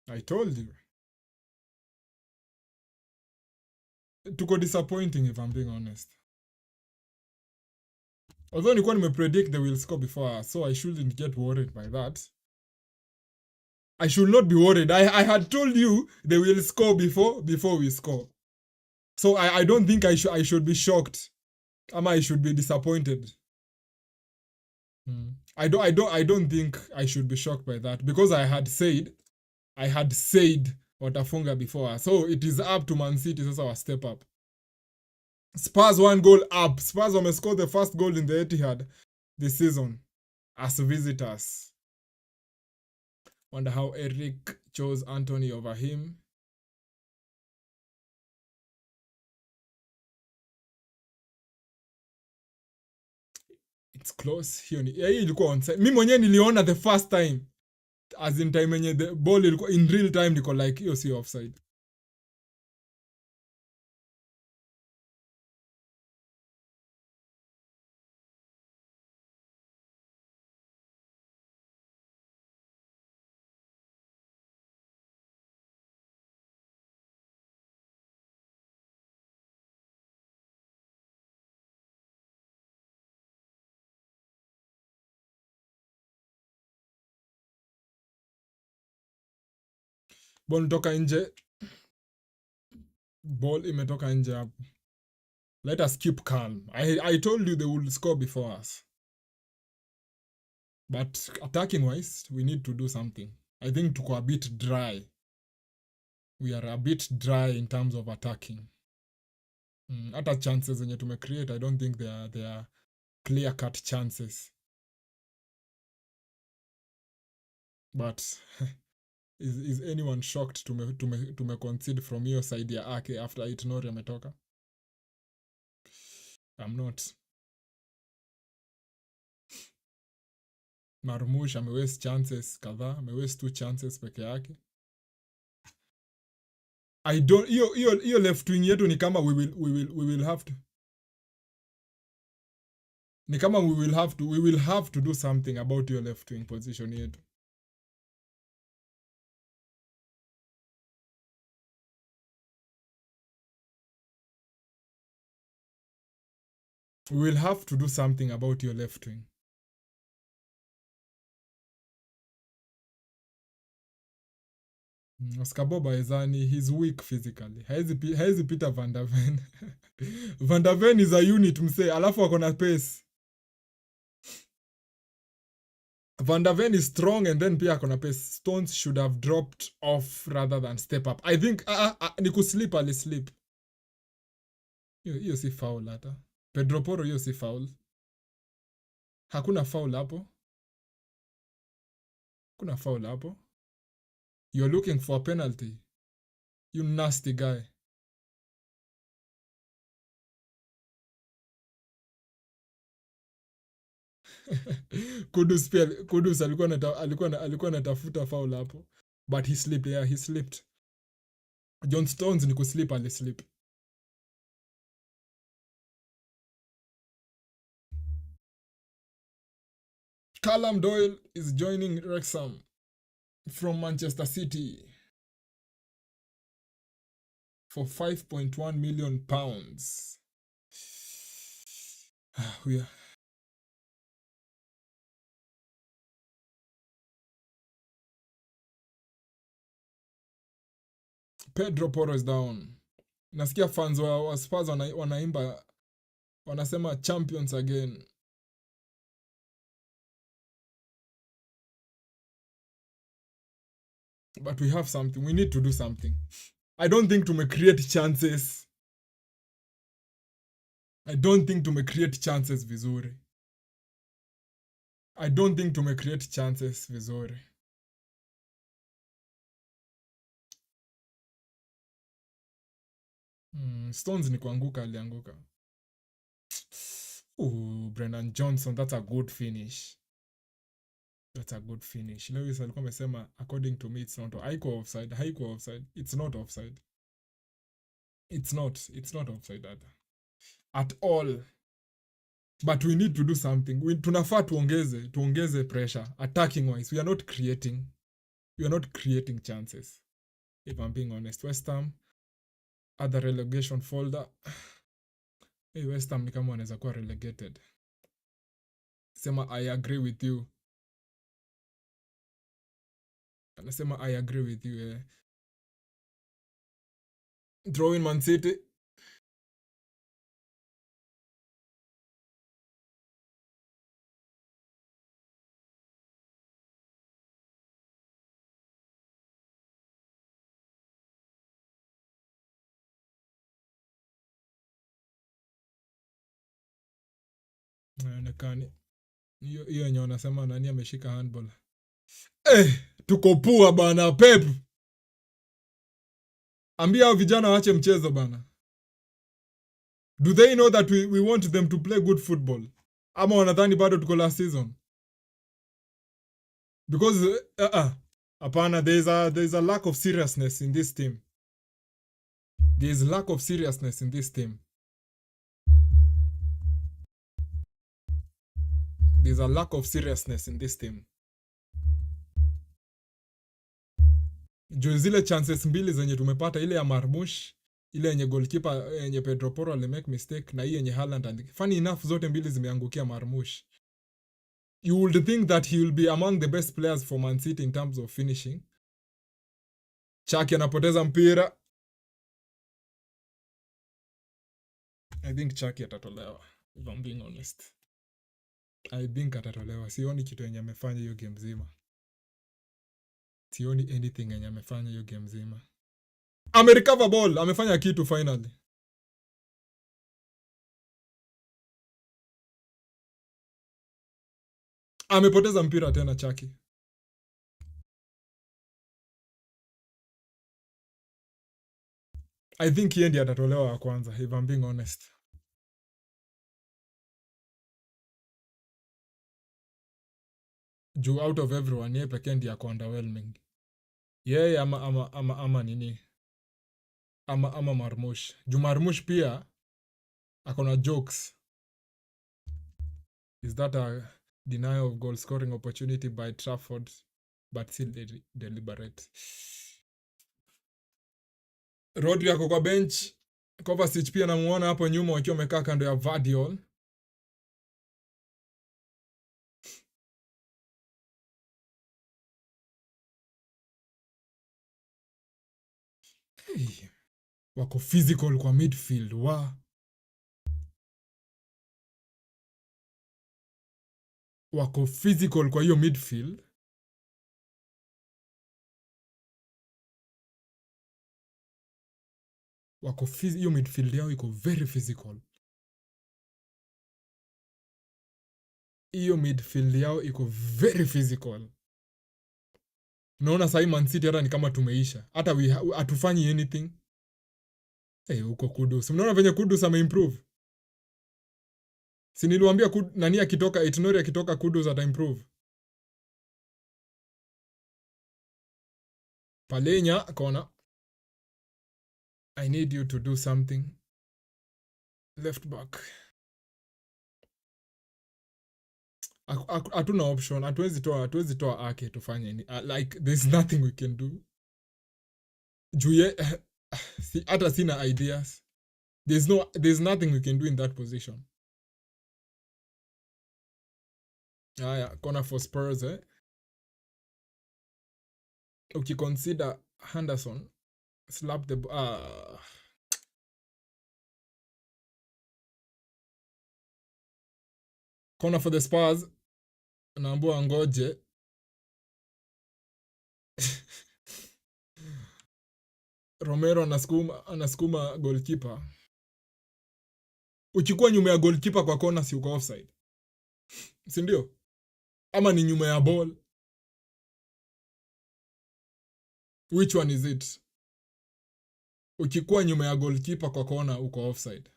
I told you. Tuko disappointing, if I'm being honest. Although nilikuwa nimepredict they will score before us, so I shouldn't get worried by that. I should not be worried. I had told you they will score before we score. So I don't think I should be shocked. I should be disappointed. I don't think I should be shocked by that, because I had said watafunga before. So it is up to Man City sasa wa step up. Spurs 1 goal up. Spurs scored the first goal in the Etihad this season as visitors. Wonder how Eric chose Anthony over him. It's close. Hii ilikuwa onside. Mimi mwenyewe niliona the first time. As in time yenye the ball ilikuwa in real time, niko like hiyo si offside. Ball toka nje. Ball imetoka nje hapo. Let us keep calm. I told you they will score before us. But attacking wise, we need to do something. I think tuko a bit dry. We are a bit dry in terms of attacking. Hata chances zenye tumecreate, I don't think they are clear-cut chances. But is anyone shocked to concede from your side ya Ake after Itonori ametoka? I'm not. Marmush amewaste chances kadhaa, amewaste 2 chances peke yake. I don't hiyo left wing yetu ni kama we will have to, ni kama we will have to do something about your left wing position yetu. We will have to do something about your left wing. Oscar Boba Ezani, he's weak physically. Haezi pita Van der Ven. Van der Ven is a unit msee, alafu ako na pace. Van der Ven is strong and then pia ako na pace. Stones should have dropped off rather than step up. I think ni kuslip alisleep. Hiyo si foul hata. Pedro Porro hiyo si foul. Hakuna foul hapo. Kuna foul hapo. You're looking for a penalty. You nasty guy. Kudus alikuwa anatafuta foul hapo. But he slipped. Yeah, he slipped. John Stones ni kuslip alislip. Callum Doyle is joining Wrexham from Manchester City for £5.1 million. We are Pedro Porro is down. Nasikia fans wa Spurs wanaimba, wanasema champions again. But we have something. We need to do something. I don't think to create chances. I don't think to create chances vizuri. I don't think to create chances vizuri. Stones ni kuanguka, alianguka. Brendan Johnson, that's a good finish. That's a good finish. Lewis alikuwa amesema according to me it's not haikuwa offside. It's not offside. It's not offside at all. But we need to do something. Tunafaa tuongeze pressure attacking wise. We are not creating chances. If I'm being honest, West Ham at the relegation folder. Hey, West Ham ni kama wanaweza kuwa relegated. Sema I agree with you. Anasema I agree with you. Draw in Man City. Naonekani. Hiyo yenye wanasema nani ameshika handball. Tuko poa bana Pep. Ambia hao vijana waache mchezo bana. Do they know that we want them to play good football? Ama wanadhani bado tuko last season? Because apana, there is a lack of seriousness in this team. There is lack of seriousness in this team. There's a lack of seriousness in this team. Juu zile chances mbili zenye tumepata, ile ya Marmush, ile yenye goalkeeper yenye Pedro Porro alimake mistake, na hii yenye Haaland, funny enough zote mbili zimeangukia Marmush. You would think that he will be among the best players for Man City in terms of finishing. Chaki anapoteza mpira. I think Chaki atatolewa, if I'm being honest. I think atatolewa. Sioni kitu yenye amefanya hiyo game zima. Sioni anything yenye amefanya hiyo game zima. Amerecover ball, amefanya kitu finally. Amepoteza mpira tena Chaki. I think yeye ndiye atatolewa wa kwanza, if I'm being honest. Juu out of everyone yeye pekee ndiye ako underwhelming. Yeye ama nini? Ama Marmush. Juu Marmush pia ako na jokes. Is that a denial of goal scoring opportunity by Trafford but still deliberate? Rodri ako kwa bench. Kovacic pia namuona hapo nyuma wakiwa wamekaa kando ya Vardiol. Hey, wako physical kwa midfield. Wako physical kwa hiyo midfield. Hiyo midfield yao iko very physical. Hiyo midfield yao iko very physical. Unaona sahi Man City hata ni kama tumeisha. Hata hatufanyi anything. Uko Kudus. Unaona venye Kudus ameimprove. Si niliwaambia nani akitoka Itonori akitoka Kudus ataimprove. Palenya kona. I need you to do something. Left back. Hatuna option. Hatuwezi toa Ake tufanye ni. Like there's nothing we can do. Juye hata sina ideas. There's nothing we can do in that position. Aya, corner for Spurs, Ukiconsider Henderson slap the corner for the Spurs. Naambua ngoje. Romero anasukuma goalkeeper. Ukikuwa nyuma ya goalkeeper kwa corner si uko offside. Si ndio? Ama ni nyuma ya ball. Which one is it? Ukikuwa nyuma ya goalkeeper kwa corner uko offside.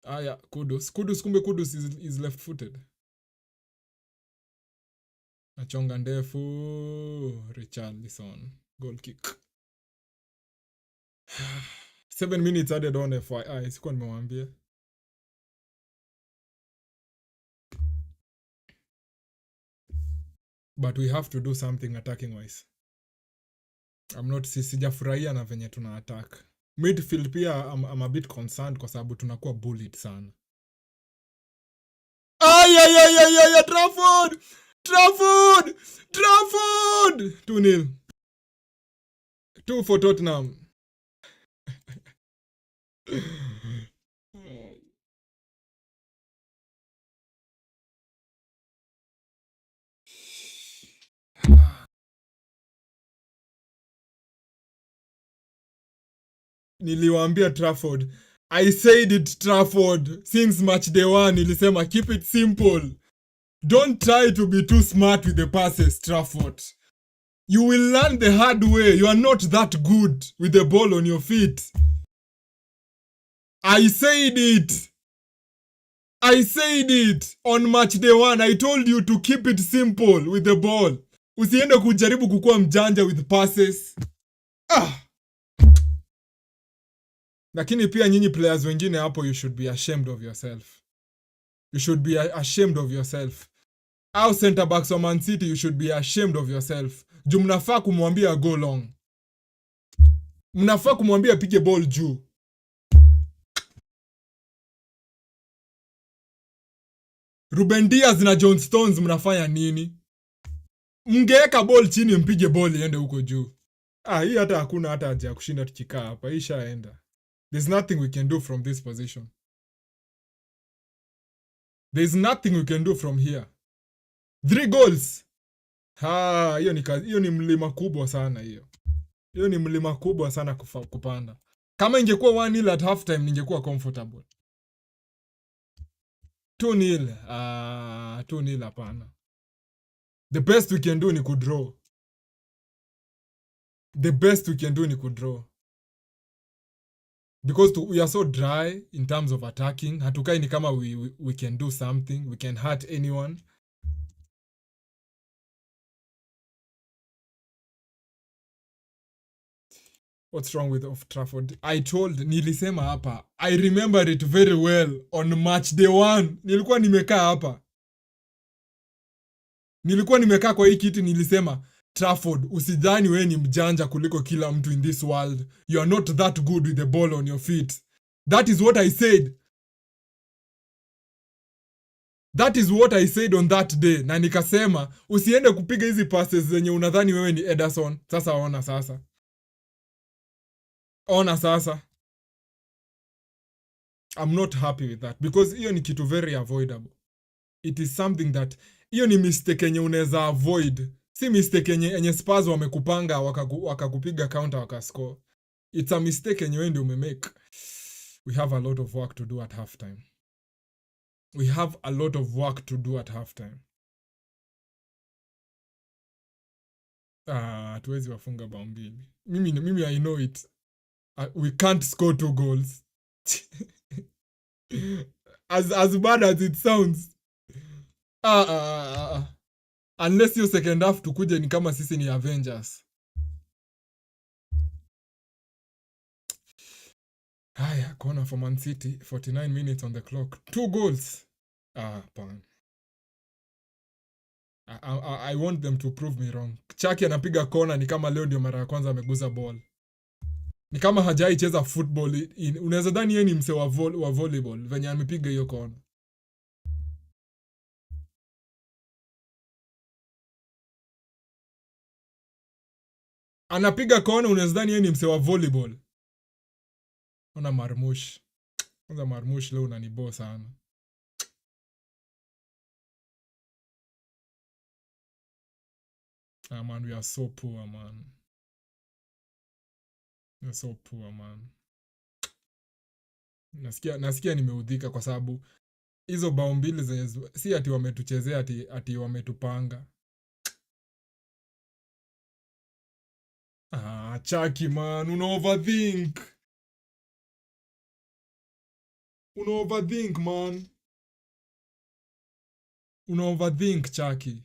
Aya, Kudus kumbe Kudus is left footed. Nachonga ndefu. Richarlison. Goal kick. 7 minutes added on FYI. Sikuwa nimewambia. But we have to do something attacking wise. Sijafurahia na venye tuna attack. Midfield pia I'm a bit concerned kwa sababu tunakuwa bullied sana. Ay, Trafford! 2-0. 2 for Tottenham. Niliwaambia Trafford. I said it Trafford. Since match day 1 nilisema keep it simple. Don't try to be too smart with the passes, Trafford. You will learn the hard way. You are not that good with the ball on your feet. I said it on match day 1. I told you to keep it simple with the ball. Usiende kujaribu kukua mjanja with passes. Lakini pia nyinyi players wengine hapo you should be ashamed of yourself. You should be ashamed of yourself. Au center backs wa Man City, you should be ashamed of yourself. Juu mnafaa kumwambia go long. Mnafaa kumwambia pige ball juu. Ruben Diaz na John Stones mnafanya nini? Mngeweka ball chini mpige ball iende huko juu. Hii hata hakuna hata haja ya kushinda tukikaa hapa. Hii shaenda. There's nothing we can do from this position. There's nothing we can do from here. 3 goals. Hiyo ni mlima kubwa sana hiyo. Hiyo ni mlima kubwa sana kupanda. Kama ingekuwa 1-0 at half time ningekuwa comfortable. 2-0. 2-0 hapana. The best we can do ni kudraw. The best we can do ni kudraw. because we are so dry in terms of attacking. Hatukai ni kama we can do something, we can hurt anyone. What's wrong with Old Trafford? Nilisema hapa, I remember it very well on match day 1. Nilikuwa nimekaa kwa hii kiti, nilisema Trafford, usidhani wewe ni mjanja kuliko kila mtu in this world. You are not that good with the ball on your feet. That is what I said. That is what I said on that day. Na nikasema usiende kupiga hizi passes zenye unadhani wewe ni Ederson. Sasa ona sasa. Ona sasa. I'm not happy with that because hiyo ni kitu very avoidable. It is something that hiyo ni mistake yenye unaweza avoid. Si mistake yenye Spurs wamekupanga wakakupiga counter wakascore. It's a mistake yenye wewe ndio umemake. We have a lot of work to do at halftime. We have a lot of work to do at halftime. Hatuwezi wafunga bao mbili. Mimi I know it. We can't score 2 goals. As bad as it sounds. Unless your second half tukuje ni kama sisi ni Avengers. Haya, corner for Man City, 49 minutes on the clock. 2 goals. Pan. I want them to prove me wrong. Chaki anapiga kona ni kama leo ndio mara ya kwanza ameguza ball. Ni kama hajai cheza football. Unaweza dhani yeye ni mse wa volleyball venye amepiga hiyo kona. Anapiga kona, unaweza dhani yeye ni mse wa volleyball. Ona Marmush. Kwanza Marmush leo unanibo sana. Man, we are so poor, man. We are so poor, man. Nasikia nimeudhika kwa sababu hizo bao mbili zenye si ati wametuchezea ati wametupanga. Chaki, man, una overthink. Una overthink, man. Una overthink, Chaki.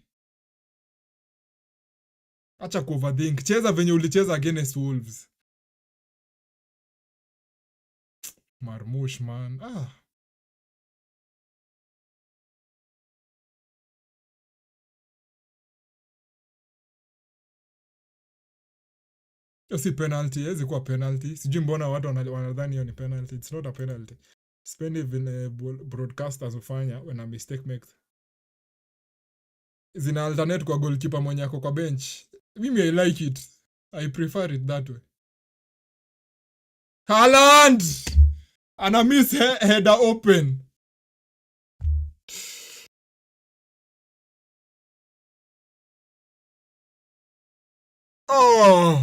Acha ku overthink. Cheza venye ulicheza against Wolves. Marmush, man. Hiyo si penalty, hezi kuwa penalty. Sijui mbona watu wanadhani hiyo ni penalty. It's not a penalty. Sipendi vile broadcasters hufanya when a mistake makes. Zina alternate kwa goalkeeper mwenye ako kwa bench. Mimi I like it. I prefer it that way. Haaland! Ana miss header open. Oh!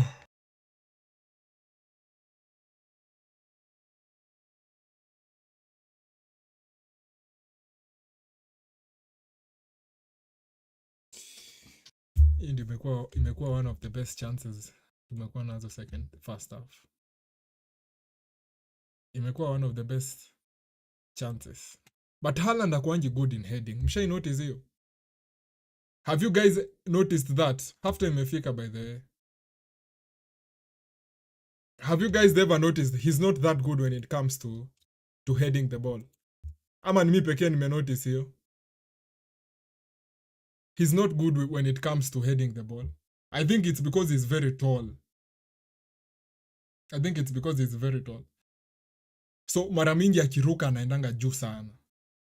Hii ndio imekuwa one of the best chances tumekuwa nazo first half. Imekuwa one of the best chances. But Haaland akwangi good in heading. Mshai notice hiyo? Have you guys noticed that? Halftime imefika by the way. Have you guys ever noticed he's not that good when it comes to heading the ball? Ama ni mimi pekee nimenotice hiyo? He's not good when it comes to heading the ball. I think it's because he's very tall. So mara mingi akiruka anaendanga juu sana.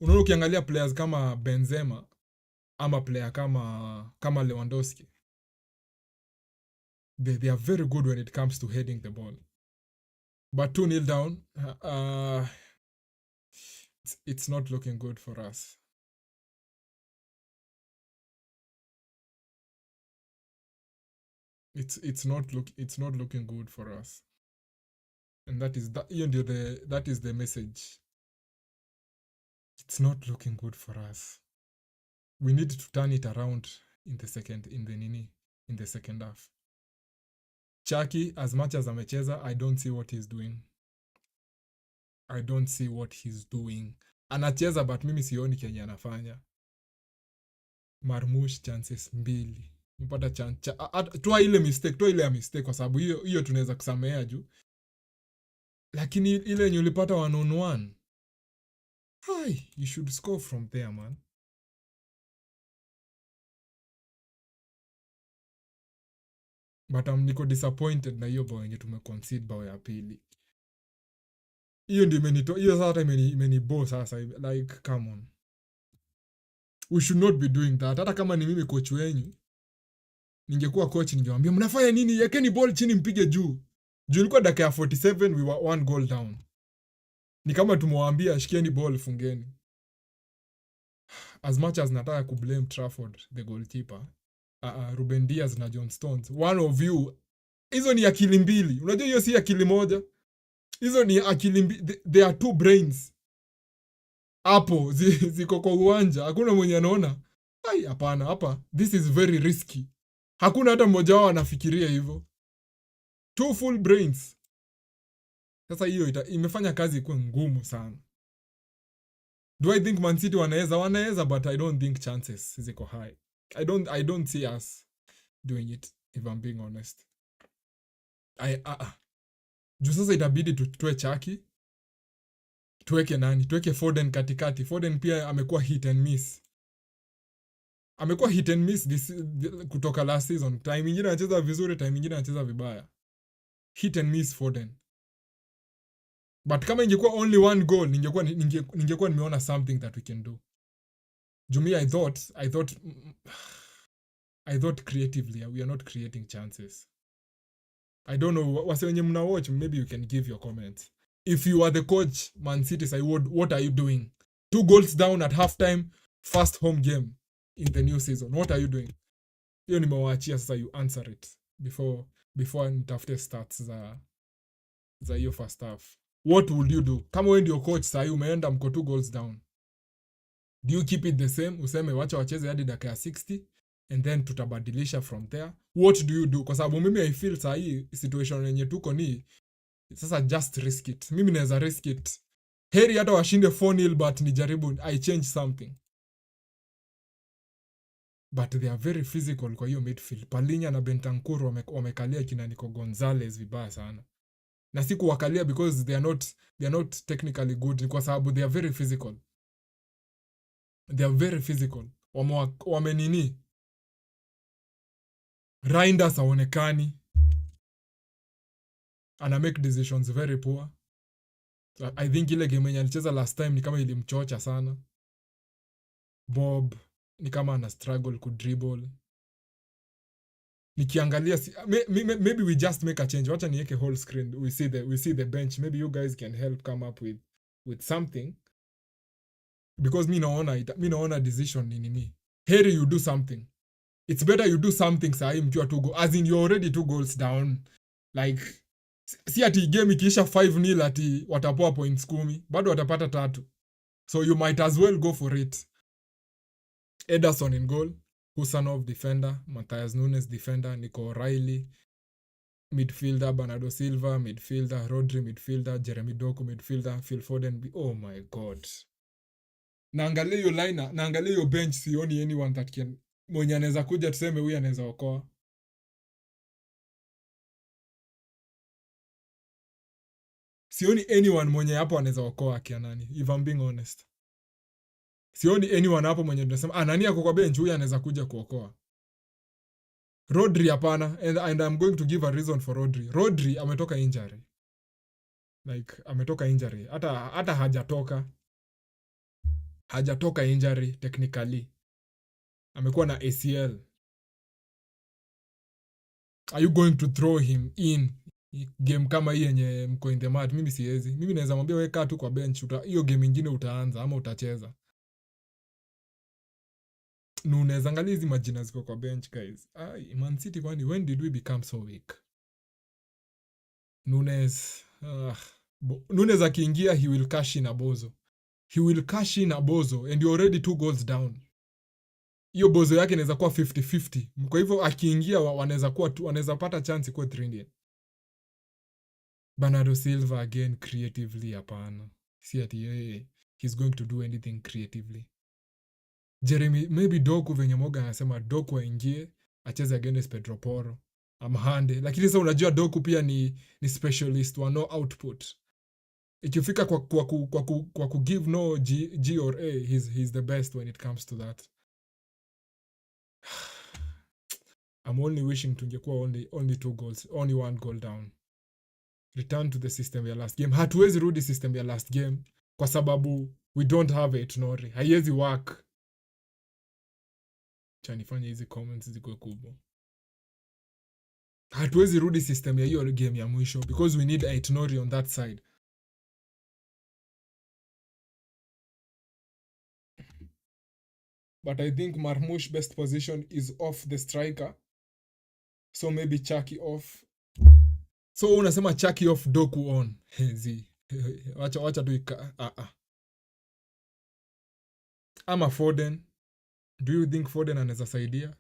Unaona ukiangalia players kama Benzema ama player kama Lewandowski. They are very good when it comes to heading the ball. But 2-0 down, it's not looking good for us. It's not looking good for us. And that is the message. It's not looking good for us. We need to turn it around in the second half. Chaki, as much as amecheza, I don't see what he's doing. I don't see what he's doing. Anacheza but mimi sioni kenye anafanya. Marmush chances 2. Mpata chance. Toa ile mistake kwa sababu hiyo tunaweza kusamea juu. Lakini ile yenye ulipata 1-on-1. Hi, you should score from there, man. But niko disappointed na hiyo bao yenye tumeconcede bao ya pili. Hiyo ndio hiyo sasa imenibo sasa, like come on. We should not be doing that. Hata kama ni mimi coach wenyu, ningekuwa coach ningewaambia mnafanya nini? Yekeni ball chini mpige juu. Juu ilikuwa dakika ya 47, we were 1 goal down. Ni kama tumewaambia shikieni ball fungeni. As much as nataka kublame Trafford, the goalkeeper, Ruben Diaz na John Stones, one of you, hizo ni akili mbili. Unajua hiyo si akili moja. Hizo ni akili mbili. There are 2 brains. Hapo ziko kwa uwanja. Hakuna mwenye anaona. Ai, hapana hapa. This is very risky. Hakuna hata mmoja wao anafikiria hivyo. 2 full brains. Sasa hiyo imefanya kazi ikuwe ngumu sana. Do I think Man City wanaweza, but I don't think chances ziko high. I don't see us doing it, if I'm being honest. Juu sasa itabidi tutoe Chaki. Tuweke nani? Tuweke Foden katikati. Foden pia amekuwa hit and miss. Amekuwa hit and miss kutoka last season. Time nyingine anacheza vizuri, time nyingine anacheza vibaya. Hit and miss Foden. But kama ingekuwa only 1 goal, ningekuwa nimeona something that we can do. Jumi, I thought creatively, we are not creating chances. I don't know, wase wenye mna watch, maybe you can give your comments. If you are the coach, Man City, say, what are you doing? 2 goals down at halftime, first home game in the new season. What are you doing? Hiyo nimewaachia sasa, you answer it before nitafute stats za hiyo first half. What would you do? Kama wewe ndio coach sasa umeenda mko 2 goals down. Do you keep it the same? Useme wacha wacheze hadi dakika ya 60 and then tutabadilisha from there. What do you do? Kwa sababu mimi I feel sasa hii situation yenye tuko ni sasa just risk it. Mimi naweza risk it. Heri hata washinde 4-0 but nijaribu I change something. But they are very physical kwa hiyo midfield. Palinya na Bentancur wamekalia kina Nico Gonzalez vibaya sana. Na siku wakalia because they are not technically good, kwa sababu they are very physical. They are very physical. Wamenini. Reinders haonekani. Ana make decisions very poor. So I think ile game yenye alicheza last time ni kama ilimchocha sana. Bob ni kama ana struggle ku dribble. Nikiangalia maybe we just make a change. Wacha niweke whole screen. We see the bench. Maybe you guys can help come up with something. Because mi naona decision ni nini. Heri you do something. It's better you do something sahi mkiwa 2 goals. As in you're already 2 goals down. Like si ati game ikiisha 5-0 ati watapoa points 10. Bado watapata 3. So you might as well go for it. Ederson in goal. Husanov defender, Matthias Nunes defender, Nico O'Reilly midfielder, Bernardo Silva midfielder, Rodri midfielder, Jeremy Doku midfielder, Phil Foden. Oh my god. Naangalia hiyo line, naangalia hiyo bench, sioni anyone that can mwenye anaweza kuja tuseme huyu anaweza okoa. Sioni anyone mwenye hapo anaweza okoa kia nani, if I'm being honest. Sioni anyone hapo mwenye tunasema nani ako kwa bench huyu anaweza kuja kuokoa. Rodri hapana, and I'm going to give a reason for Rodri. Rodri ametoka injury. Like ametoka injury. Hata hajatoka injury technically. Amekuwa na ACL. Are you going to throw him in game kama hii yenye mko in the mat? Mimi siwezi. Mimi naweza mwambia wewe kaa tu kwa bench, hiyo game nyingine utaanza ama utacheza. Nunes, angalia hizi majina ziko kwa bench guys. Man City kwani when did we become so weak? Nunes Nunes akiingia he will cash in a bozo. He will cash in a bozo and you're already 2 goals down. Hiyo bozo yake inaweza kuwa 50-50. Kwa hivyo akiingia wanaweza pata chance kwa 3-0. Bernardo Silva again creatively hapana. si ati yeye he's going to do anything creatively. Jeremy, maybe Doku venye Morgan anasema Doku aingie acheze against Pedro Porro amhande, lakini sasa unajua Doku pia ni specialist wa no output. Ikifika kwa ku give no G or A, he's the best when it comes to that. I'm only wishing tungekuwa only 2 goals, only 1 goal down. Return to the system ya last game. Hatuwezi rudi system ya last game kwa sababu we don't have it, Nori. Haiwezi work. Chanifanya hizi comments zikuwe kubwa. Hatuwezi rudi system ya hiyo game ya mwisho because we need Aitonori on that side. But I think Marmoush best position is off the striker. So maybe Chucky off. So unasema Chucky off, Doku on. Hezi. Wacha tu ama Foden. Do you think Foden anaweza saidia?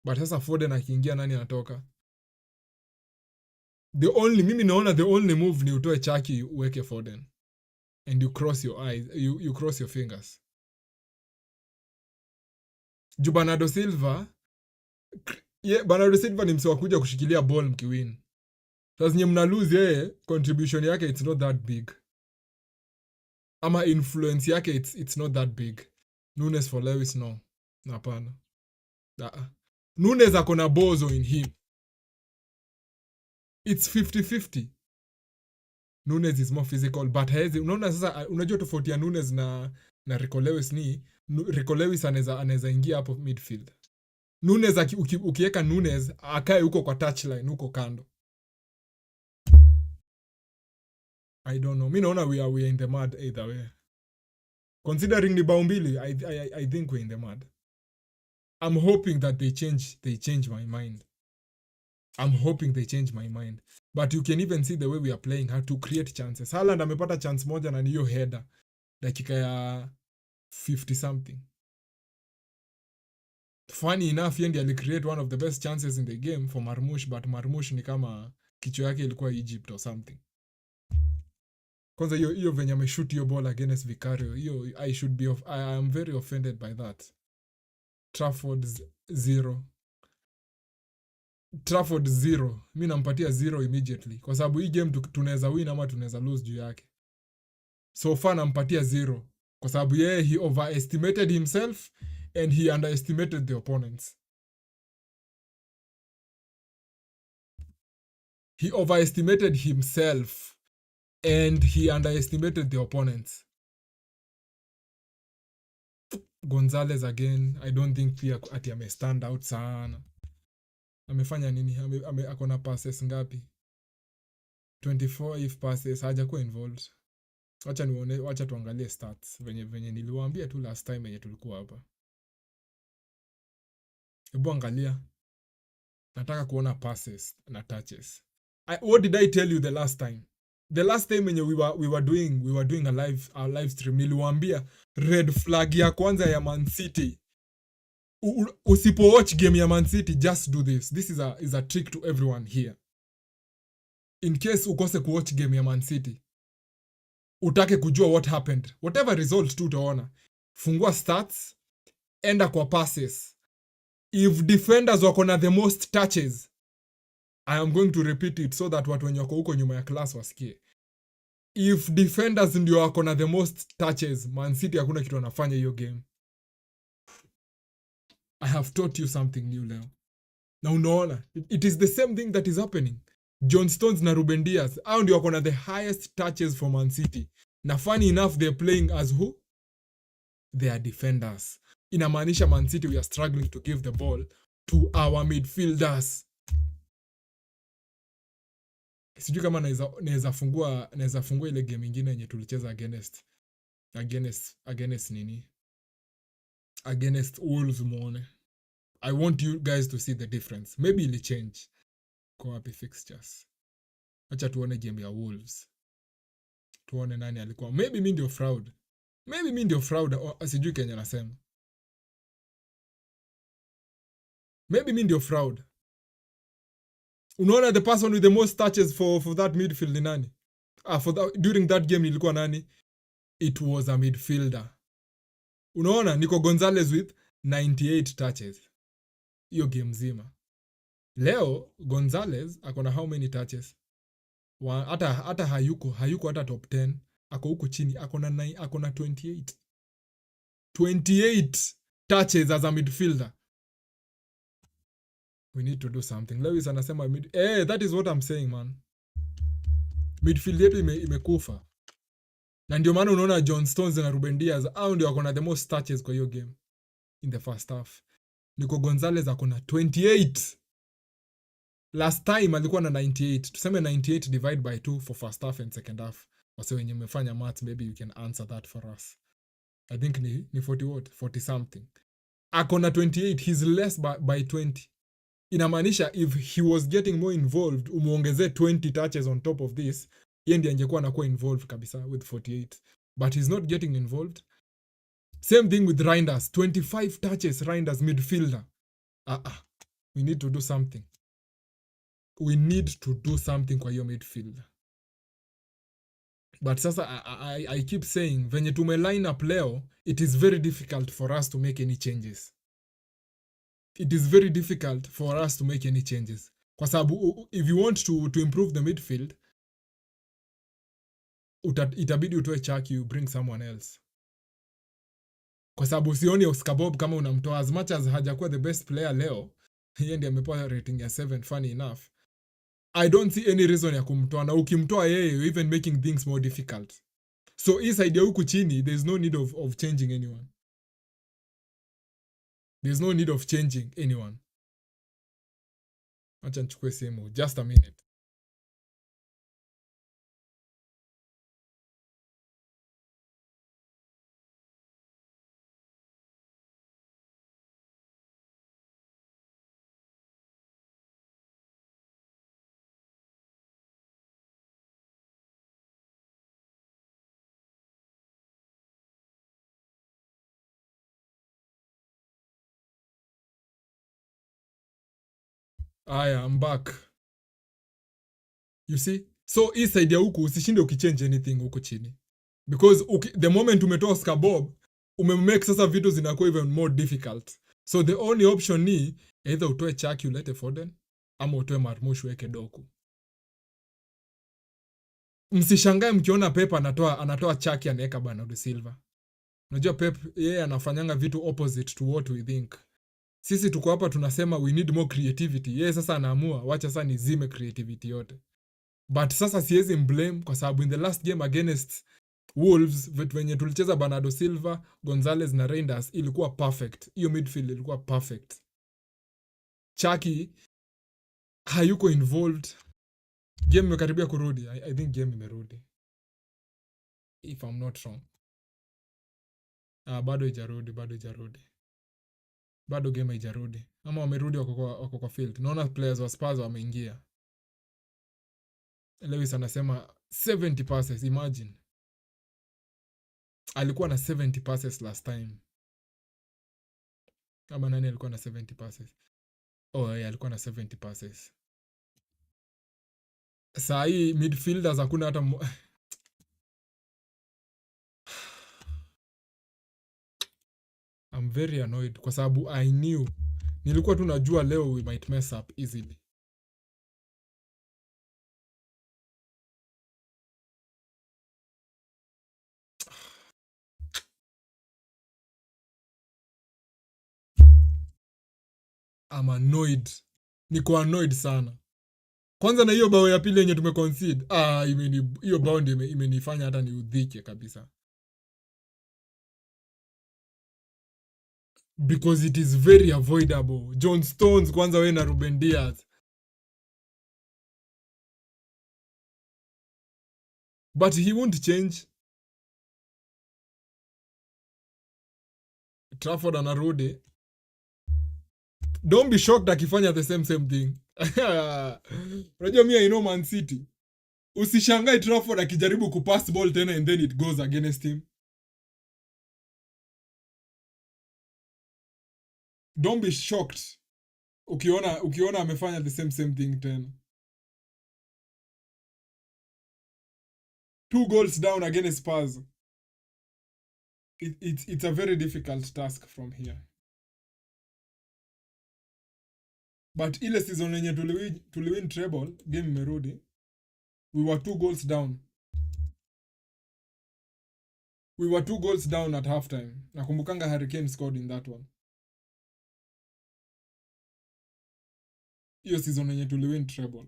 But sasa Foden akiingia nani anatoka? Mimi naona the only move ni utoe Chucky uweke Foden. And you cross your eyes, you cross your fingers. Bernardo Silva ni msewa kuja kushikilia ball mkiwin. Sasa nye mna lose yeye, contribution yake it's not that big. Ama influence yake it's not that big. Nunes for Lewis no. Hapana. Nunes akona bozo in him. It's 50-50. Nunes is more physical, but unaona sasa unajua tofauti ya Nunes na Rico Lewis ni Rico Lewis anaweza ingia hapo midfield. Nunes ukiweka Nunes akae huko kwa touchline huko kando. I don't know. Mimi naona we are in the mud either way. Considering ni bao mbili, I think we're in the mud. I'm hoping that they change my mind. I'm hoping they change my mind. But you can even see the way we are playing, how to create chances. Haaland amepata chance moja na niyo header. Dakika ya 50 something. Funny enough, yendi alicreate one of the best chances in the game for Marmoush, but Marmoush ni kama kichwa yake ilikuwa Egypt or something. Kwanza hiyo venye ameshoot hiyo ball against Vicario, I am very offended by that. Trafford 0. Mimi nampatia 0 immediately kwa sababu hii game tunaweza win ama tunaweza lose juu yake. So far nampatia 0 kwa sababu yeye he overestimated himself and he underestimated the opponents. He overestimated himself and he underestimated the opponents. Gonzalez again, I don't think pia ati ame stand out sana. Amefanya nini? Akona passes ngapi? 24 if passes, hajakuwa involved. Wacha tuangalie stats venye niliwaambia tu last time venye tulikuwa hapa. Hebu angalia. Nataka kuona passes na touches. What did I tell you the last time? The last time when we were doing a live stream, niliwaambia red flag ya kwanza ya Man City. Usipo watch game ya Man City, just do this. This is a trick to everyone here. In case ukose kuwatch game ya Man City, utake kujua what happened. Whatever result tu utaona. Fungua stats, enda kwa passes. If defenders wako na the most touches, I am going to repeat it so that watu wenye wako huko nyuma ya class wasikie. If defenders ndio wako na the most touches, Man City hakuna kitu wanafanya hiyo game. I have taught you something new leo. Na unaona, it is the same thing that is happening. John Stones na Ruben Diaz, hao ndio wako na the highest touches for Man City. Na funny enough, they're playing as who? They are defenders. Inamaanisha Man City, we are struggling to give the ball to our midfielders. Sijui kama naweza fungua ile game nyingine yenye tulicheza against nini? Against Wolves muone. I want you guys to see the difference. Maybe it'll change. Kwa wapi fixtures. Acha tuone game ya Wolves. Tuone nani alikuwa. Maybe mimi ndio fraud. Sijui Kenya nasema. Maybe mimi ndio fraud. Unaona the person with the most touches for that midfield ni nani? During that game ilikuwa nani? It was a midfielder. Unaona Nico Gonzalez with 98 touches. Hiyo game mzima. Leo Gonzalez akona how many touches? Hata hayuko hata top 10. Ako huko chini akona 28. 28 touches as a midfielder. We need to do something. Lewis anasema that is what I'm saying, man. Midfield yetu imekufa. Na ndio maana unaona John Stones na Ruben Diaz au ndio wako na the most touches kwa hiyo game in the first half. Nico Gonzalez akona 28. Last time alikuwa na 98. Tuseme 98 divide by 2 for first half and second half. Wase wenye mmefanya maths, maybe you can answer that for us. I think ni 40 what? 40 something. Akona 28, he's less by 20. Inamaanisha if he was getting more involved, umuongezee 20 touches on top of this, yeye ndiye angekuwa anakuwa involved kabisa with 48. But he's not getting involved. Same thing with Reinders, 25 touches, Reinders midfielder. We need to do something. We need to do something kwa hiyo midfield. But sasa I keep saying, venye tume line up leo, it is very difficult for us to make any changes. It is very difficult for us to make any changes. Kwa sababu if you want to improve the midfield, itabidi utoe Chucky, you bring someone else. Kwa sababu sioni Oscar Bob kama unamtoa, as much as hajakuwa the best player leo, yeye ndiye amepewa rating ya 7, funny enough. I don't see any reason ya kumtoa, na ukimtoa yeye you're even making things more difficult. So hii side ya huku chini, there's no need of changing anyone. There's no need of changing anyone. Acha nichukue simu, just a minute. Aya, I'm back. You see? So hii side ya huku usishinde ukichange anything huko chini. Because the moment umetoa Oscar Bob, umemake sasa vitu zinakuwa even more difficult. So the only option ni either utoe Chucky ulete Foden ama utoe Marmoush weke Doku. Msishangae mkiona Pep anatoa Chucky anaweka Bernardo Silva. Unajua Pep yeye anafanyanga vitu opposite to what we think. Sisi tuko hapa tunasema we need more creativity. Yeye sasa anaamua wacha sasa nizime creativity yote. But sasa siwezi blame kwa sababu in the last game against Wolves venye tulicheza Bernardo Silva, Gonzalez na Reinders ilikuwa perfect. Hiyo midfield ilikuwa perfect. Chucky hayuko involved. Game imekaribia kurudi. I think game imerudi. If I'm not wrong. Bado haijarudi. Bado game haijarudi. Ama wamerudi wako kwa field. Naona players wa Spurs wameingia. Lewis anasema 70 passes, imagine. Alikuwa na 70 passes last time. Ama nani alikuwa na 70 passes? Yeah, alikuwa na 70 passes. Saa hii midfielders hakuna hata I'm very annoyed kwa sababu I knew. Nilikuwa tu najua leo we might mess up easily. I'm annoyed. Niko annoyed sana. Kwanza na hiyo bao ya pili yenye tumeconcede. Hiyo bao ndio imenifanya hata niudhike kabisa. Because it is very avoidable. John Stones kwanza wewe na Ruben Diaz. But he won't change. Trafford anarudi. Don't be shocked akifanya the same thing. Unajua mimi I know Man City. Usishangae Trafford akijaribu kupass ball tena and then it goes against him. Don't be shocked ukiona amefanya the same thing tena. 2 goals down against Spurs. It's a very difficult task from here. But ile season yenye tuliwin treble, game imerudi, we were 2 goals down. We were 2 goals down at halftime. Nakumbukanga Harry Kane scored in that one. Hiyo season yenye tuliwin treble.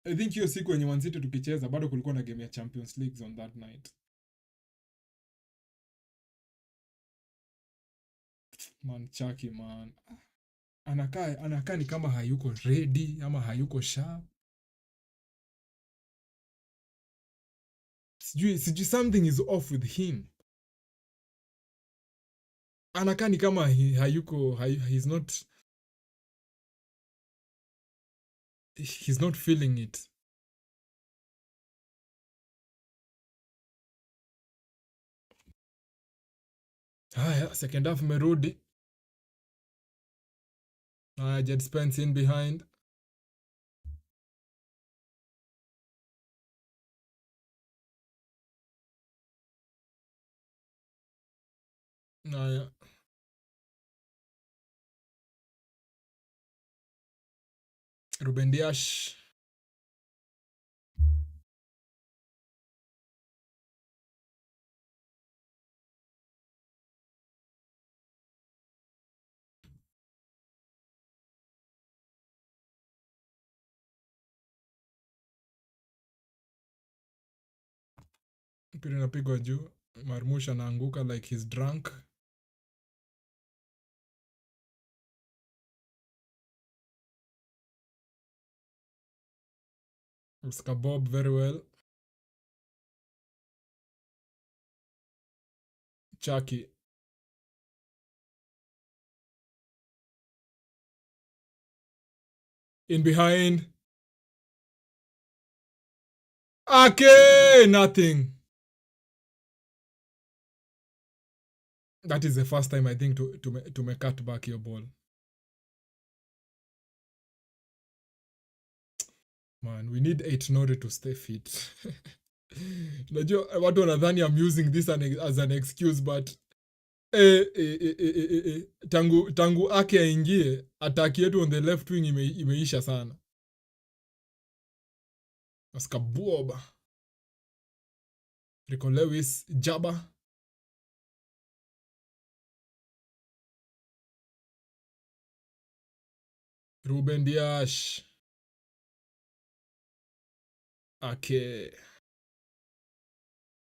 I think hiyo siku yenye Man City tukicheza bado kulikuwa na game ya Champions League on that night. Man Chucky man. Anakaa ni kama hayuko ready ama hayuko sharp. Sijui something is off with him. Anakaa ni kama he's not feeling it. Haya, second half merudi. Jed Spence in behind. Haya. Ruben Dias. Mpira inapigwa juu. Marmush anaanguka like he's drunk. Oscar Bob very well. Chucky. In behind. Okay, nothing. That is the first time I think to make cut back your ball. Man, we need 8-0 to stay fit. Najua watu wanadhani I'm using this as an excuse, but tangu Ake aingie, attack yetu on the left wing imeisha sana. Oscar Bob. Rico Lewis, Jabba. Ruben Dias. Okay.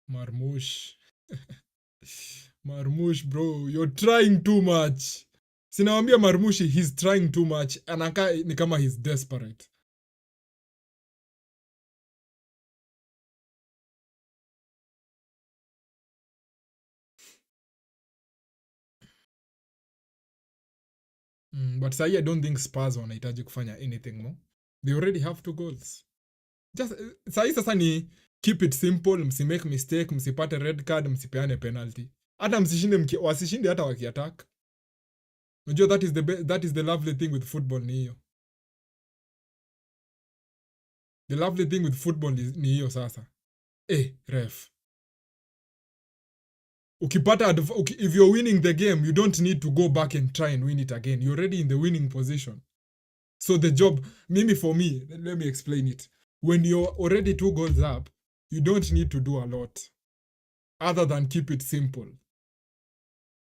Marmush. Marmush, bro, you're trying too much. Sinawambia Marmush, he's trying too much. Anaka ni kama he's desperate. But sahi I don't think Spurs wanahitaji kufanya anything more. They already have 2 goals. Just sahi sasa ni keep it simple, msimake mistake, msipate red card, msipeane penalty. Hata wasishinde hata wakiattack. Unajua that is the lovely thing with football ni hiyo. The lovely thing with football ni hiyo sasa. Ref. If you're winning the game, you don't need to go back and try and win it again. You're already in the winning position. So the job, for me, let me explain it. When you're already 2 goals up, you don't need to do a lot other than keep it simple.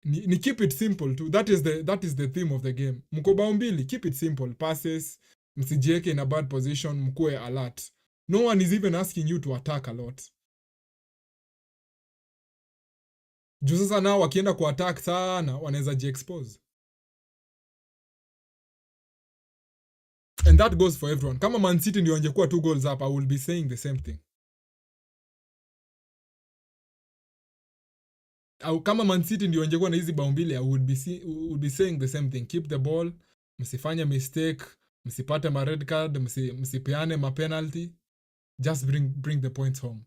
Ni keep it simple too. That is the theme of the game. Mko bao mbili, keep it simple. Passes, msijieke in a bad position, mkue alert. No one is even asking you to attack a lot. Juu sasa nao wakienda kuattack sana, wanaweza ji-expose. And that goes for everyone. Kama Man City ndio wangekuwa 2 goals up, I will be saying the same thing. Au kama Man City ndio wangekuwa na hizi bao mbili, I would be saying the same thing. Keep the ball, msifanye mistake, msipate ma red card, msipeane ma penalty. Just bring the points home.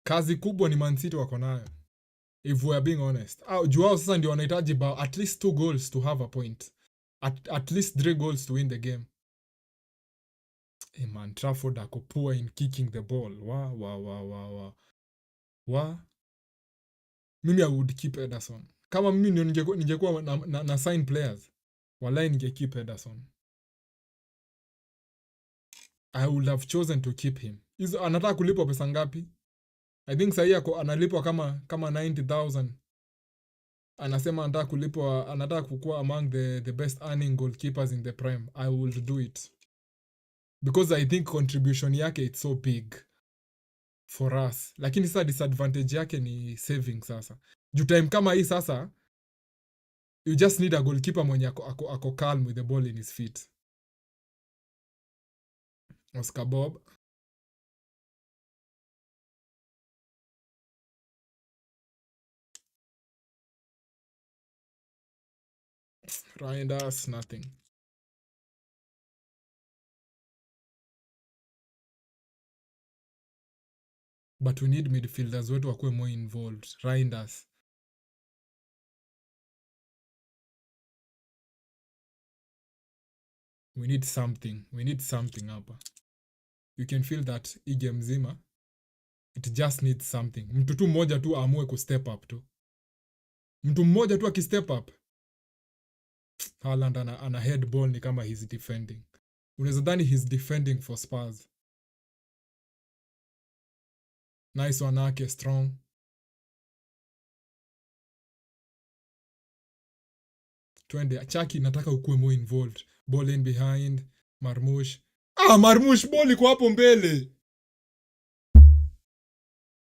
Kazi kubwa ni Man City wako nayo. If we are being honest. Juu wao sasa ndio wanahitaji at least 2 goals to have a point. at least 3 goals to win the game. Hey man, Trafford ako poor in kicking the ball. Mimi I would keep Ederson. Kama mimi ndio ningekuwa na sign players, walai ningekeep Ederson. I would have chosen to keep him. Hizo anataka kulipwa pesa ngapi? I think sahii analipwa kama 90,000. Anasema anataka kukua among the best earning goalkeepers in the Prem. I will do it. Because I think contribution yake it's so big for us. Lakini sasa disadvantage yake ni saving sasa. Juu time kama hii sasa, you just need a goalkeeper mwenye ako calm with the ball in his feet. Oscar Bob. Reinders, nothing. But we need midfielders wetu wakuwe more involved. Reinders. We need something hapa. You can feel that hii game mzima, it just needs something. Mtu tu mmoja tu aamue ku step up tu. Mtu mmoja tu akistep up, Haaland ana head ball ni kama he's defending. Unaweza dhani he's defending for Spurs. Nice one yake, strong. Twende, Chaki nataka ukuwe more involved. Ball in behind, Marmush. Marmush ball iko hapo mbele.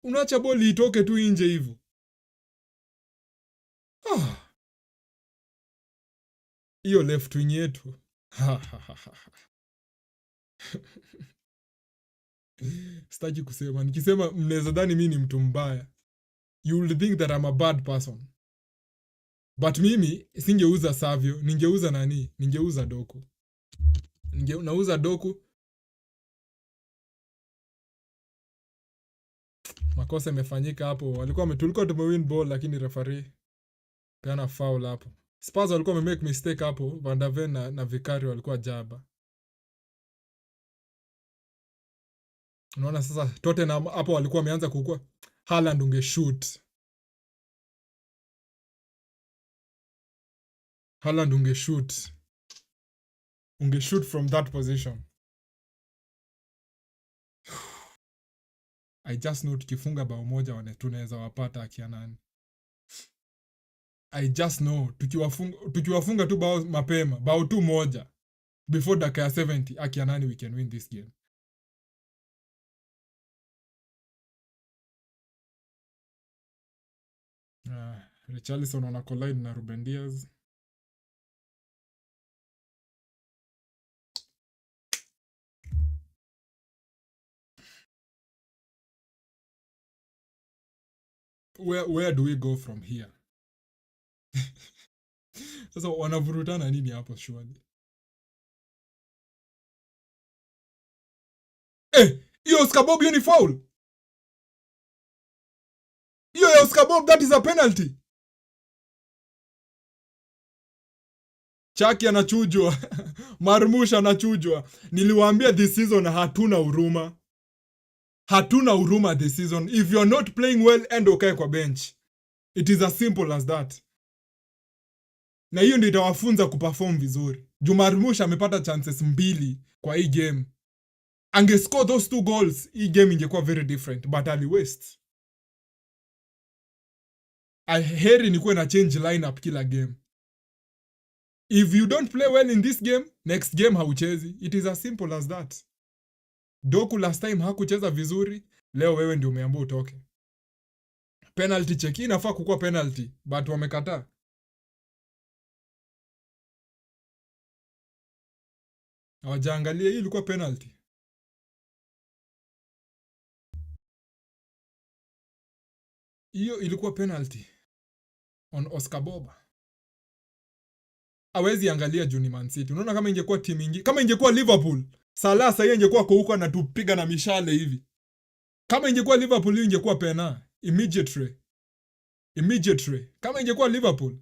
Unaacha ball itoke tu nje hivyo. Hiyo left wing yetu. Sitaki kusema. Nikisema mnaweza dhani mimi ni mtu mbaya. You will think that I'm a bad person. But mimi singeuza Savio, ningeuza nani? Ningeuza Doku. Nauza Doku. Makosa imefanyika hapo. Tulikuwa tumewin ball lakini referee peana foul hapo. Spurs walikuwa wamemake mistake hapo. Van der Ven na Vicario walikuwa jaba. Unaona sasa Tottenham hapo walikuwa wameanza kukua. Haaland ungeshoot. Haaland ungeshoot from that position. I just know tukifunga bao moja tunaweza wapata akia nani. I just know tukiwafunga tu bao mapema, bao tu moja before dakika ya 70 akia nani we can win this game. Richarlison wana collide na Ruben Diaz. Where do we go from here? Sasa wanavurutana nini hapo surely? Hiyo Oscar Bob ni foul. Hiyo Oscar Bob, that is a penalty. Chaki anachujwa. Marmush anachujwa. Niliwaambia this season hatuna huruma. Hatuna huruma this season. If you're not playing well, end ukae kwa bench. It is as simple as that. Na hiyo ndio itawafunza kuperform vizuri. Marmush amepata chances 2 kwa hii game. Angescore those 2 goals, hii game ingekuwa very different, but ali waste. Heri nikuwe na change lineup kila game. If you don't play well in this game, next game hauchezi. It is as simple as that. Doku last time hakucheza vizuri, leo wewe ndio umeambiwa utoke. Penalty check inafaa kukuwa penalty, but wamekataa. Hawajaangalia hii ilikuwa penalty. Hiyo ilikuwa penalty on Oscar Boba. Hawezi angalia juu ni Man City. Unaona kama ingekuwa timu nyingine, kama ingekuwa Liverpool, Salah sasa ingekuwa huko anatupiga na mishale hivi. Kama ingekuwa Liverpool ingekuwa pena immediately. Kama ingekuwa Liverpool.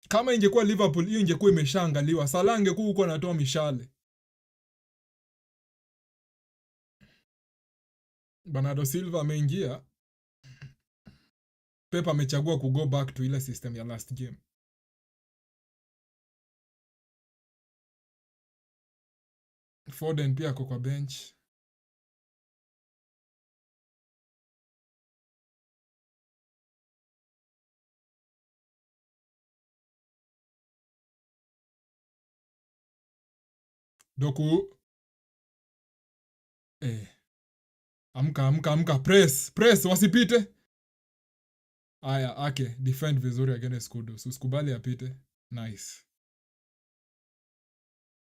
Kama ingekuwa Liverpool, hiyo ingekuwa imeshaangaliwa. Salah angekuwa huko anatoa mishale. Bernardo Silva ameingia. Pep amechagua kugo back to ile system ya last game. Foden pia ako kwa bench. Doku. Amka. Press, wasipite. Aya, defend vizuri against Kudus. Usikubali apite. Nice.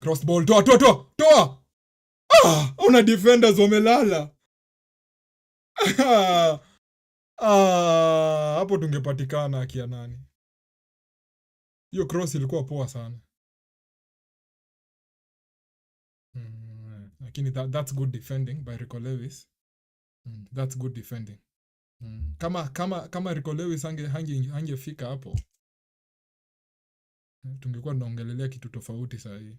Cross ball, toa! Una defenders wamelala. Hapo tungepatikana akia nani. Hiyo cross ilikuwa poa sana. Lakini that's good defending by Rico Lewis. That's good defending. Kama Rico Lewis hangefika hapo, tungekuwa tunaongelelea kitu tofauti saa hii.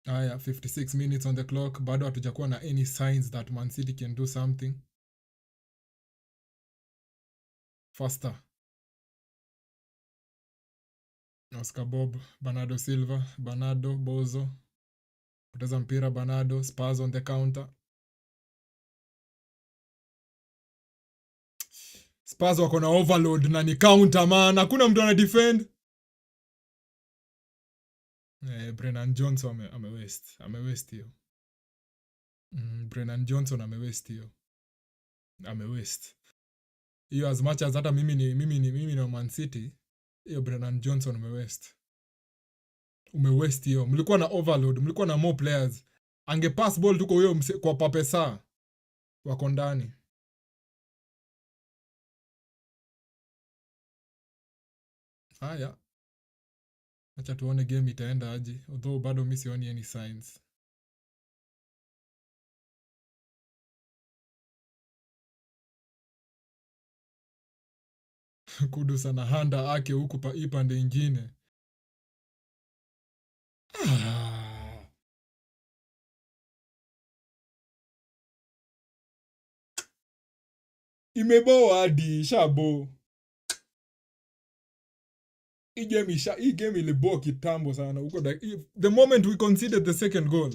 Aya, 56 minutes on the clock. Bado hatujakuwa na any signs that Man City can do something. Faster. Oscar Bob, Bernardo Silva, Bernardo, Bozo. Poteza mpira Bernardo, Spurs on the counter. Spurs wako na overload na ni counter man. Hakuna mtu ana defend. Brennan Johnson amewaste hiyo. Brennan Johnson amewaste hiyo. Hiyo as much as hata mimi ni Man City, hiyo Brennan Johnson umewaste hiyo. Mlikuwa na overload, mlikuwa na more players. Angepass ball tuko huyo kwa Papesa wako ndani. Haya. Acha tuone game itaenda aje. Although bado mimi sioni any signs. Kudus ana handa ake huku pa ipande ingine. Imeboa hadi shabo. Hii game iliboa kitambo sana. Uko the moment we conceded the second goal.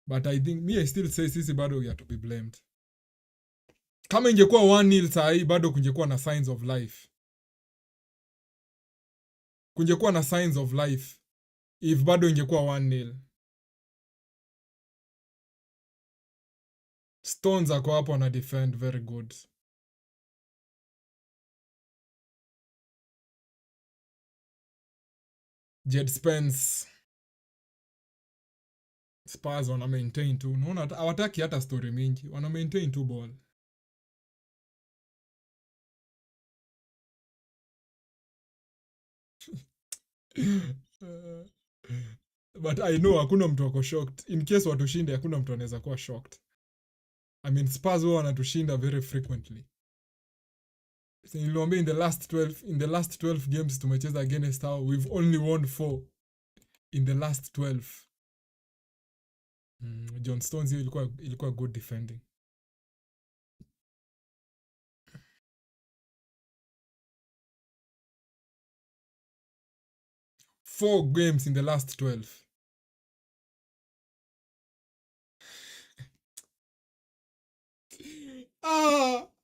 But I think I still say sisi bado we are to be blamed. Kama ingekuwa 1-0 saa hii bado kungekuwa na signs of life. Kungekuwa na signs of life if bado ingekuwa 1-0. Stones ako hapo na defend very good. Jed Spence. Spurs wana maintain tu. Unaona hawataki hata story mingi. Wana maintain tu ball. But I know hakuna mtu wako shocked. In case watushinde hakuna mtu anaweza kuwa shocked. I mean Spurs wao wanatushinda very frequently. Niliwaambia in the last 12 games tumecheza against how we've only won 4 in the last 12. John Stones hiyo ilikuwa good defending. Four games in the last 12.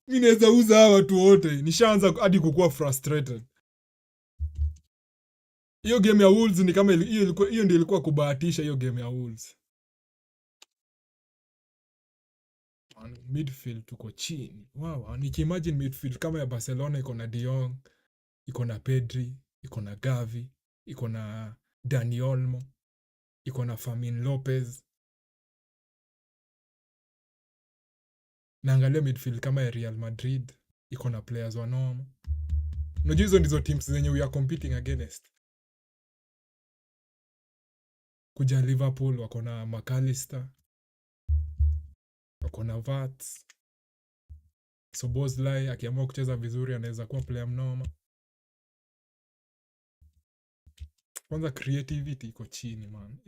Mimi naweza uza hawa watu wote. Nishaanza hadi kukua frustrated. Hiyo game ya Wolves ni kama hiyo ndio ilikuwa kubahatisha hiyo game ya Wolves. Midfield tuko chini. Wow, nikiimagine midfield kama ya Barcelona iko na De Jong, iko na Pedri, iko na Gavi, iko na Dani Olmo, iko na Fermin Lopez. Naangalia midfield kama ya Real Madrid, iko na players wanoma. Unajua hizo ndizo teams zenye we are competing against. Kuja Liverpool wako na McAllister. akona vats. Szoboszlai akiamua kucheza vizuri anaweza kuwa player mnoma. Kwanza creativity iko chini man.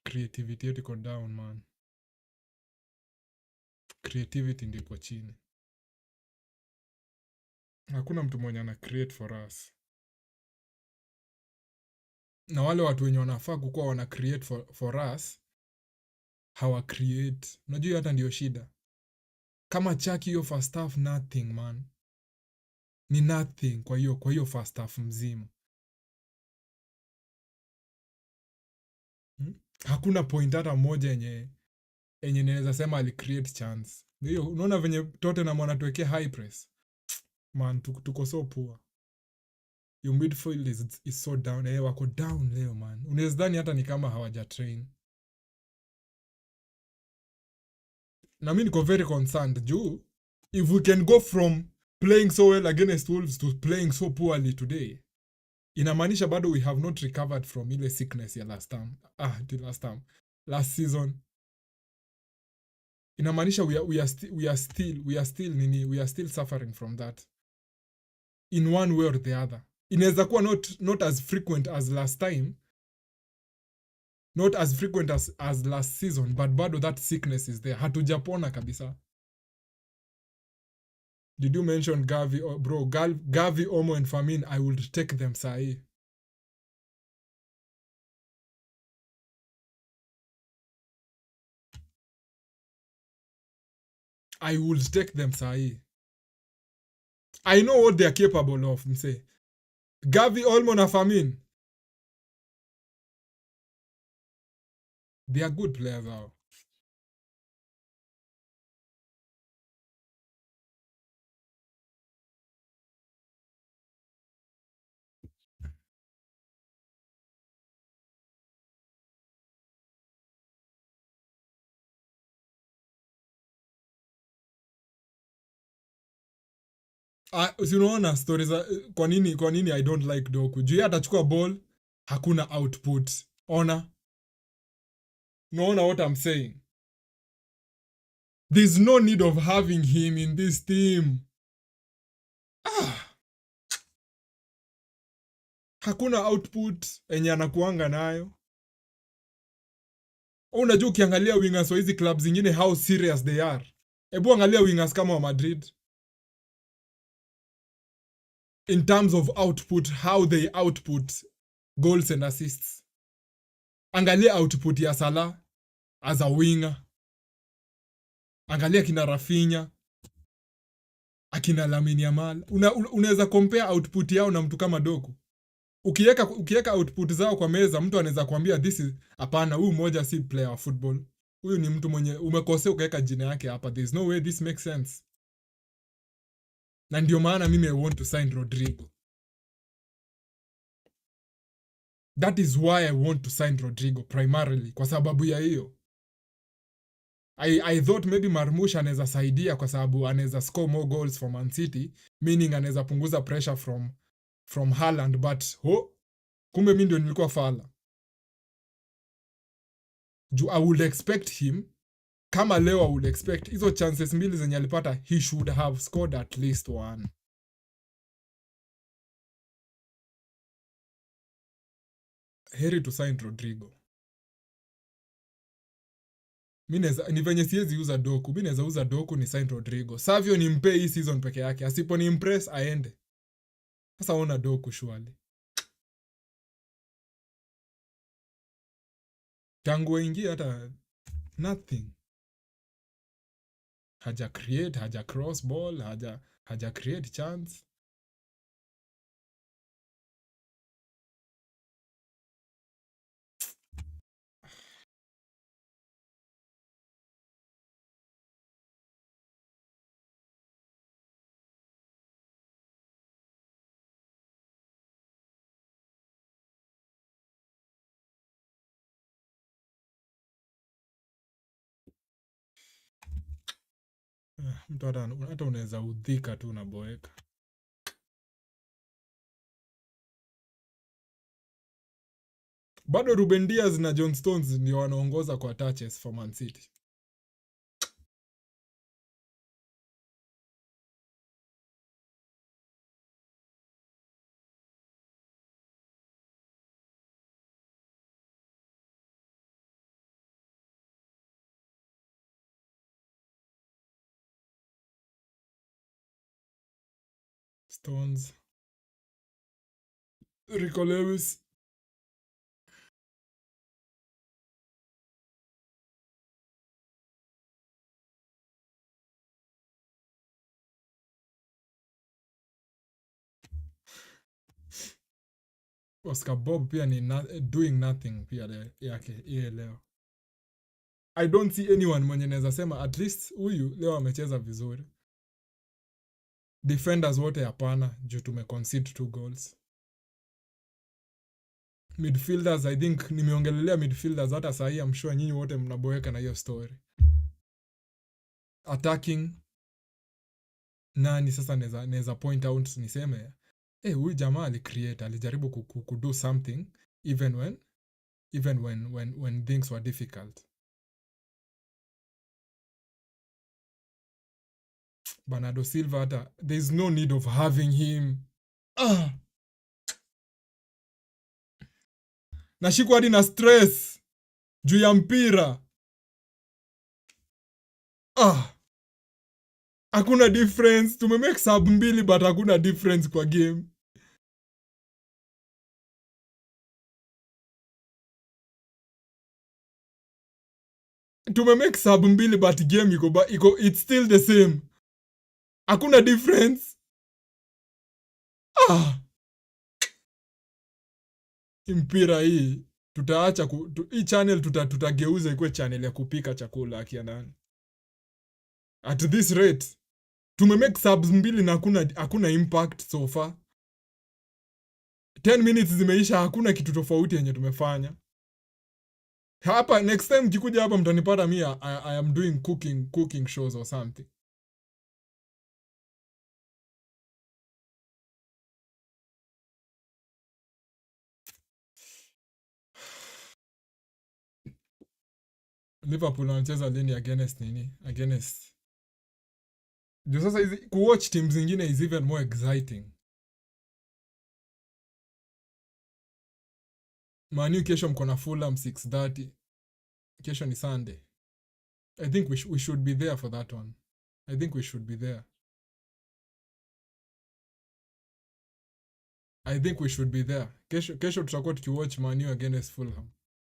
Creativity yetu iko down man. Creativity ndio iko chini. Hakuna mtu mwenye ana create for us. Na wale watu wenye wanafaa kukuwa wana create for us hawa create. Unajua hata ndio shida. Kama Chucky hiyo first half nothing man. Ni nothing kwa hiyo first half mzima. Hakuna point hata moja yenye naweza sema ali create chance. Hiyo unaona venye Tottenham wanatuwekea high press. Man tuko so poor. Your midfield is so down. Wako down leo man. Unaweza dhani hata ni kama hawaja train. Na mimi niko very concerned juu if we can go from playing so well against Wolves to playing so poorly today, inamaanisha bado we have not recovered from ile sickness ya last season. Inamaanisha we are still suffering from that in one way or the other. Inaweza kuwa not as frequent as last time, not as frequent as last season, but bado that sickness is there. Hatujapona kabisa. Did you mention Gavi? Oh, bro, Gavi, Omo and Famin, I would take them sahi. I would take them sahi. I know what they are capable of, mse. Gavi, Olmo na Famin. They are good players now. Unaona stories za kwa nini I don't like Doku. Juu atachukua ball, hakuna output. Ona. Unaona what I'm saying? There's no need of having him in this team. Hakuna output enye anakuanga nayo. Unajua ukiangalia wingers wa hizi clubs zingine how serious they are. Ebu angalia wingers kama wa Madrid. In terms of output, how they output goals and assists. Angalia output ya Salah as a winger. Angalia kina Rafinha, akina Lamine Yamal. Unaweza compare output yao na mtu kama Doku. Ukiweka output zao kwa meza, mtu anaweza kuambia this is hapana, huyu mmoja si player wa football. Huyu ni mtu mwenye umekosea ukaweka jina yake hapa. There's no way this makes sense. Na ndio maana mimi I want to sign Rodrigo. That is why I want to sign Rodrigo primarily, kwa sababu ya hiyo. I thought maybe Marmoush anaweza saidia kwa sababu anaweza score more goals for Man City, meaning anaweza punguza pressure from Haaland, but kumbe mimi ndio nilikuwa fala. I would expect him, kama leo I would expect hizo chances mbili zenye alipata, he should have scored at least one. Heri to sign Rodrigo. Ni venye siwezi uza Doku. Mimi naweza uza Doku ni sign Rodrigo. Savio nimpe hii season peke yake. Asipo ni impress aende. Sasa ona Doku surely. Tangu aingie hata nothing. Haja create, haja cross ball, haja create chance. Mtu hata unaweza udhika tu na boeka. Bado Ruben Diaz na John Stones ndio wanaongoza kwa touches for Man City. Stones. Rico Lewis. Oscar Bob pia ni doing nothing pia yake iye leo. I don't see anyone mwenye naweza sema at least huyu leo amecheza vizuri. Defenders wote hapana juu tumeconcede 2 goals. Midfielders I think nimeongelelea midfielders hata saa hii I'm sure nyinyi wote mnaboeka na hiyo story. Attacking nani sasa naweza point out niseme huyu jamaa alicreate, alijaribu do something even when things were difficult. Bernardo Silva hata there's no need of having him. Nashikwa hadi na stress juu ya mpira. Hakuna difference. Tumemake sub 2 but hakuna difference kwa game. Tumemake sub 2 but game it's still the same. Hakuna difference. Mpira hii tutaacha hii channel tutageuza ikuwe channel ya kupika chakula akia nani. At this rate tumemake subs 2 na hakuna impact so far. 10 minutes zimeisha, hakuna kitu tofauti yenye tumefanya. Hapa next time kikuja hapa mtanipata mimi I am doing cooking shows or something. Liverpool wanacheza lini against nini? Against. Ndio sasa kuwatch teams zingine is even more exciting. Man U kesho mko na Fulham 6:30. Kesho ni Sunday. I think we should be there for that one. I think we should be there. Kesho tutakuwa tukiwatch Man U against Fulham.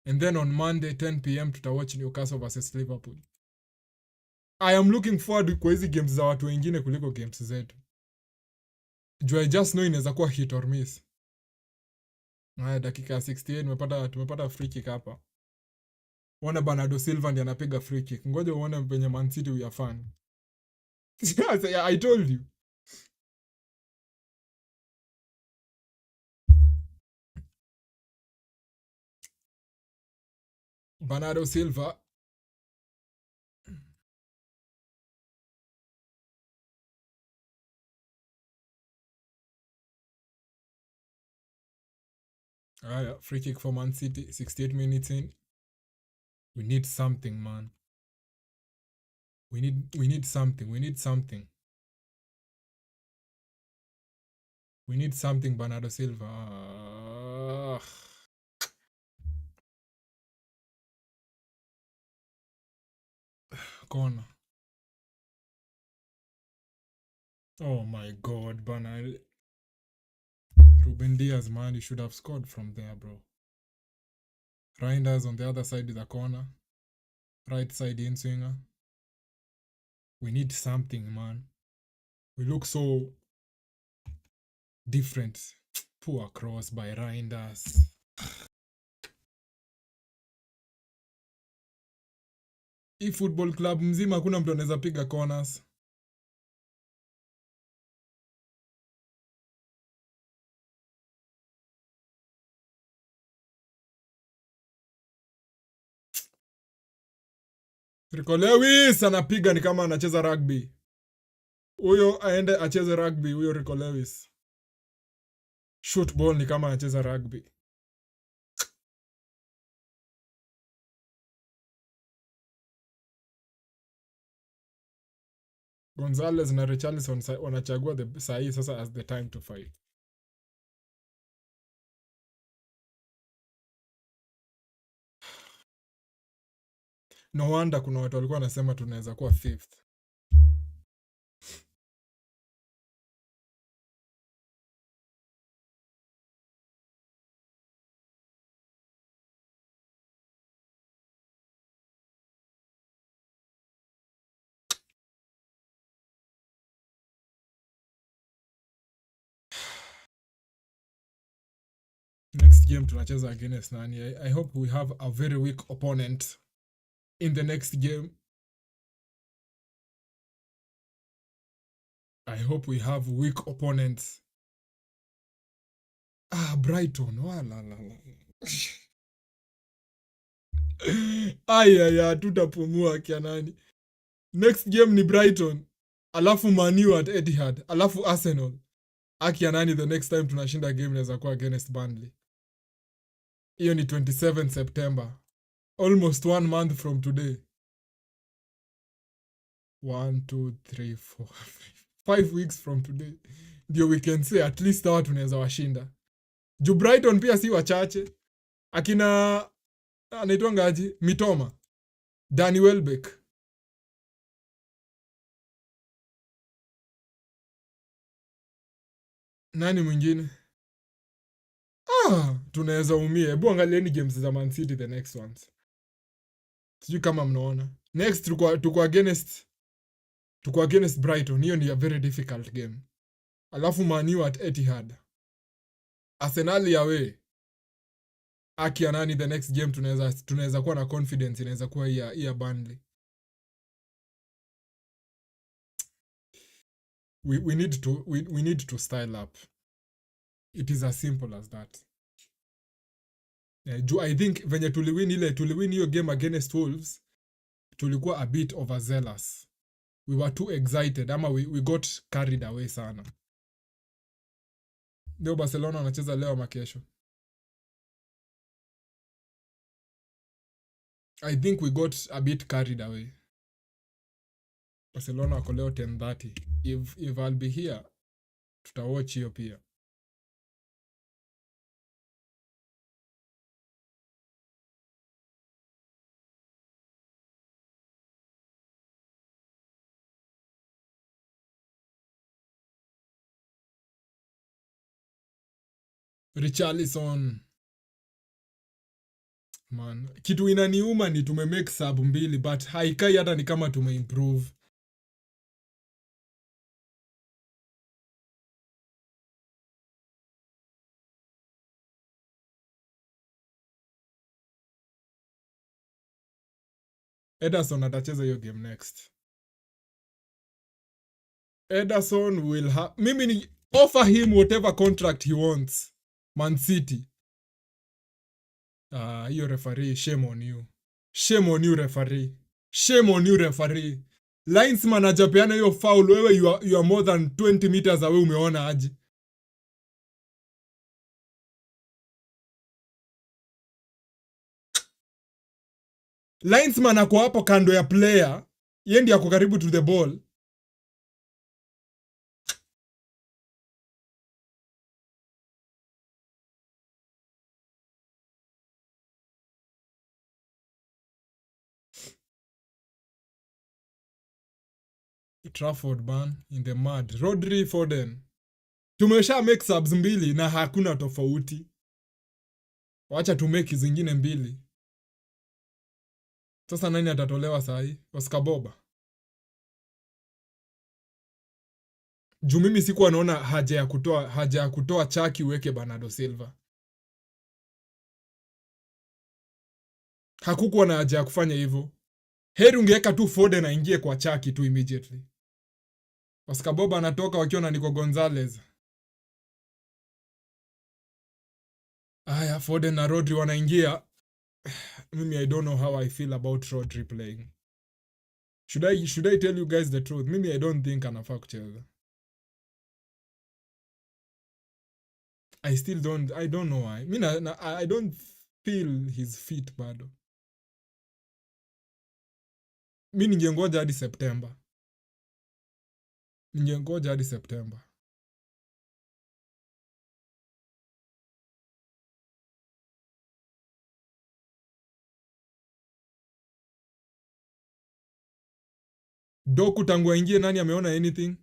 And then on Monday 10 p.m. tutawatch Newcastle versus Liverpool. I am looking forward kwa hizi games za watu wengine kuliko games zetu. I just know inaweza kuwa hit or miss. Dakika 68 tumepata free kick hapa. Wana Bernardo Silva ndiye anapiga free kick. Ngoja uone penye Man City we are fan. I told you. Bernardo Silva. Free kick for Man City, 68 minutes in. We need something, man. We need something. We need something, Bernardo Silva. Corner. Oh my God, Bernardo. Ruben Diaz, man, you should have scored from there, bro. Reinders on the other side of the corner. Right side in swinger. We need something, man. We look so different. Poor cross by Reinders. Hii football club mzima hakuna mtu anaweza piga corners. Rico Lewis anapiga ni kama anacheza rugby. Huyo aende acheze rugby, huyo Rico Lewis. Shoot ball ni kama anacheza rugby. Gonzalez na Richarlison wanachagua sahi sasa as the time to fight. No wonder kuna watu walikuwa wanasema tunaweza kuwa 5th. game tunacheza against nani. I hope we have a very weak opponent in the next game. I hope we have weak opponents. Brighton. Aya, tutapumua kia nani. Next game ni Brighton. Alafu Man U at Etihad. Alafu Arsenal. Akia nani the next time tunashinda game inaweza kuwa against Burnley. Hiyo ni 27 September. Almost 1 month from today. 1, 2, 3, 4, 5 weeks from today. Ndio we can say at least hawa tunaweza washinda. Juu Brighton pia si wachache. Akina anaitwa ngaji? Mitoma. Danny Welbeck. Nani mwingine? Tunaweza umia. Hebu angalieni games za Man City the next ones. Sijui kama mnaona. Next tuko against Brighton. Hiyo ni a very difficult game. Alafu Man U at Etihad. Arsenal away. Akia nani the next game tunaweza kuwa na confidence inaweza kuwa ya Burnley. We need to style up. It is as simple as that. I think venye tuliwin hiyo game against Wolves, tulikuwa a bit overzealous. We were too excited ama we got carried away sana. Leo Barcelona wanacheza leo ama kesho? I think we got a bit carried away. Barcelona wako leo 10:30. If I'll be here, tutawatch hiyo pia. Richarlison. Man, kitu inaniuma ni tumemake sub 2 but haikai hata ni kama tumeimprove. Ederson atacheza hiyo game next. Ederson will mimi ni offer him whatever contract he wants. Man City. Hiyo referee, shame on you. Shame on you referee. Shame on you referee. Linesman ajapeana hiyo foul, wewe you are more than 20 meters away, umeona aje? Linesman ako hapo kando ya player, yeye ndiye ako karibu to the ball. Trafford ban in the mud. Rodri, Foden. Tumesha make subs 2 na hakuna tofauti. Wacha tu make zingine 2. Sasa nani atatolewa sahi? Oscar Boba. Juu mimi sikuwa naona haja ya kutoa Chaki uweke Bernardo Silva. Hakukuwa na haja ya kufanya hivyo. Heri ungeweka tu Foden aingie kwa Chaki tu immediately. Oscar Boba anatoka wakiwa na Nico Gonzalez. Aya, Foden na Rodri wanaingia. Mimi I don't know how I feel about Rodri playing. Should I tell you guys the truth? Mimi I don't think anafaa kucheza. I don't know why. I don't feel his feet bado. Mimi ningengoja hadi September. Doku tangu aingie nani ameona anything?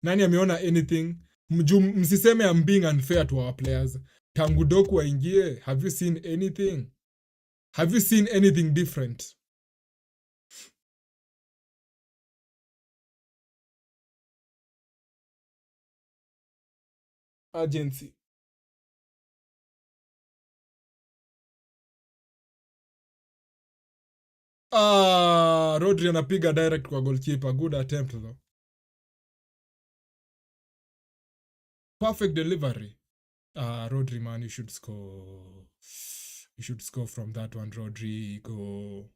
Nani ameona anything? Msiseme I'm being unfair to our players. Tangu Doku aingie, have you seen anything? Have you seen anything different? Agency. Rodri anapiga direct kwa goalkeeper. Good attempt though. Perfect delivery. Rodri, man, you should score. You should score from that one, Rodrigo.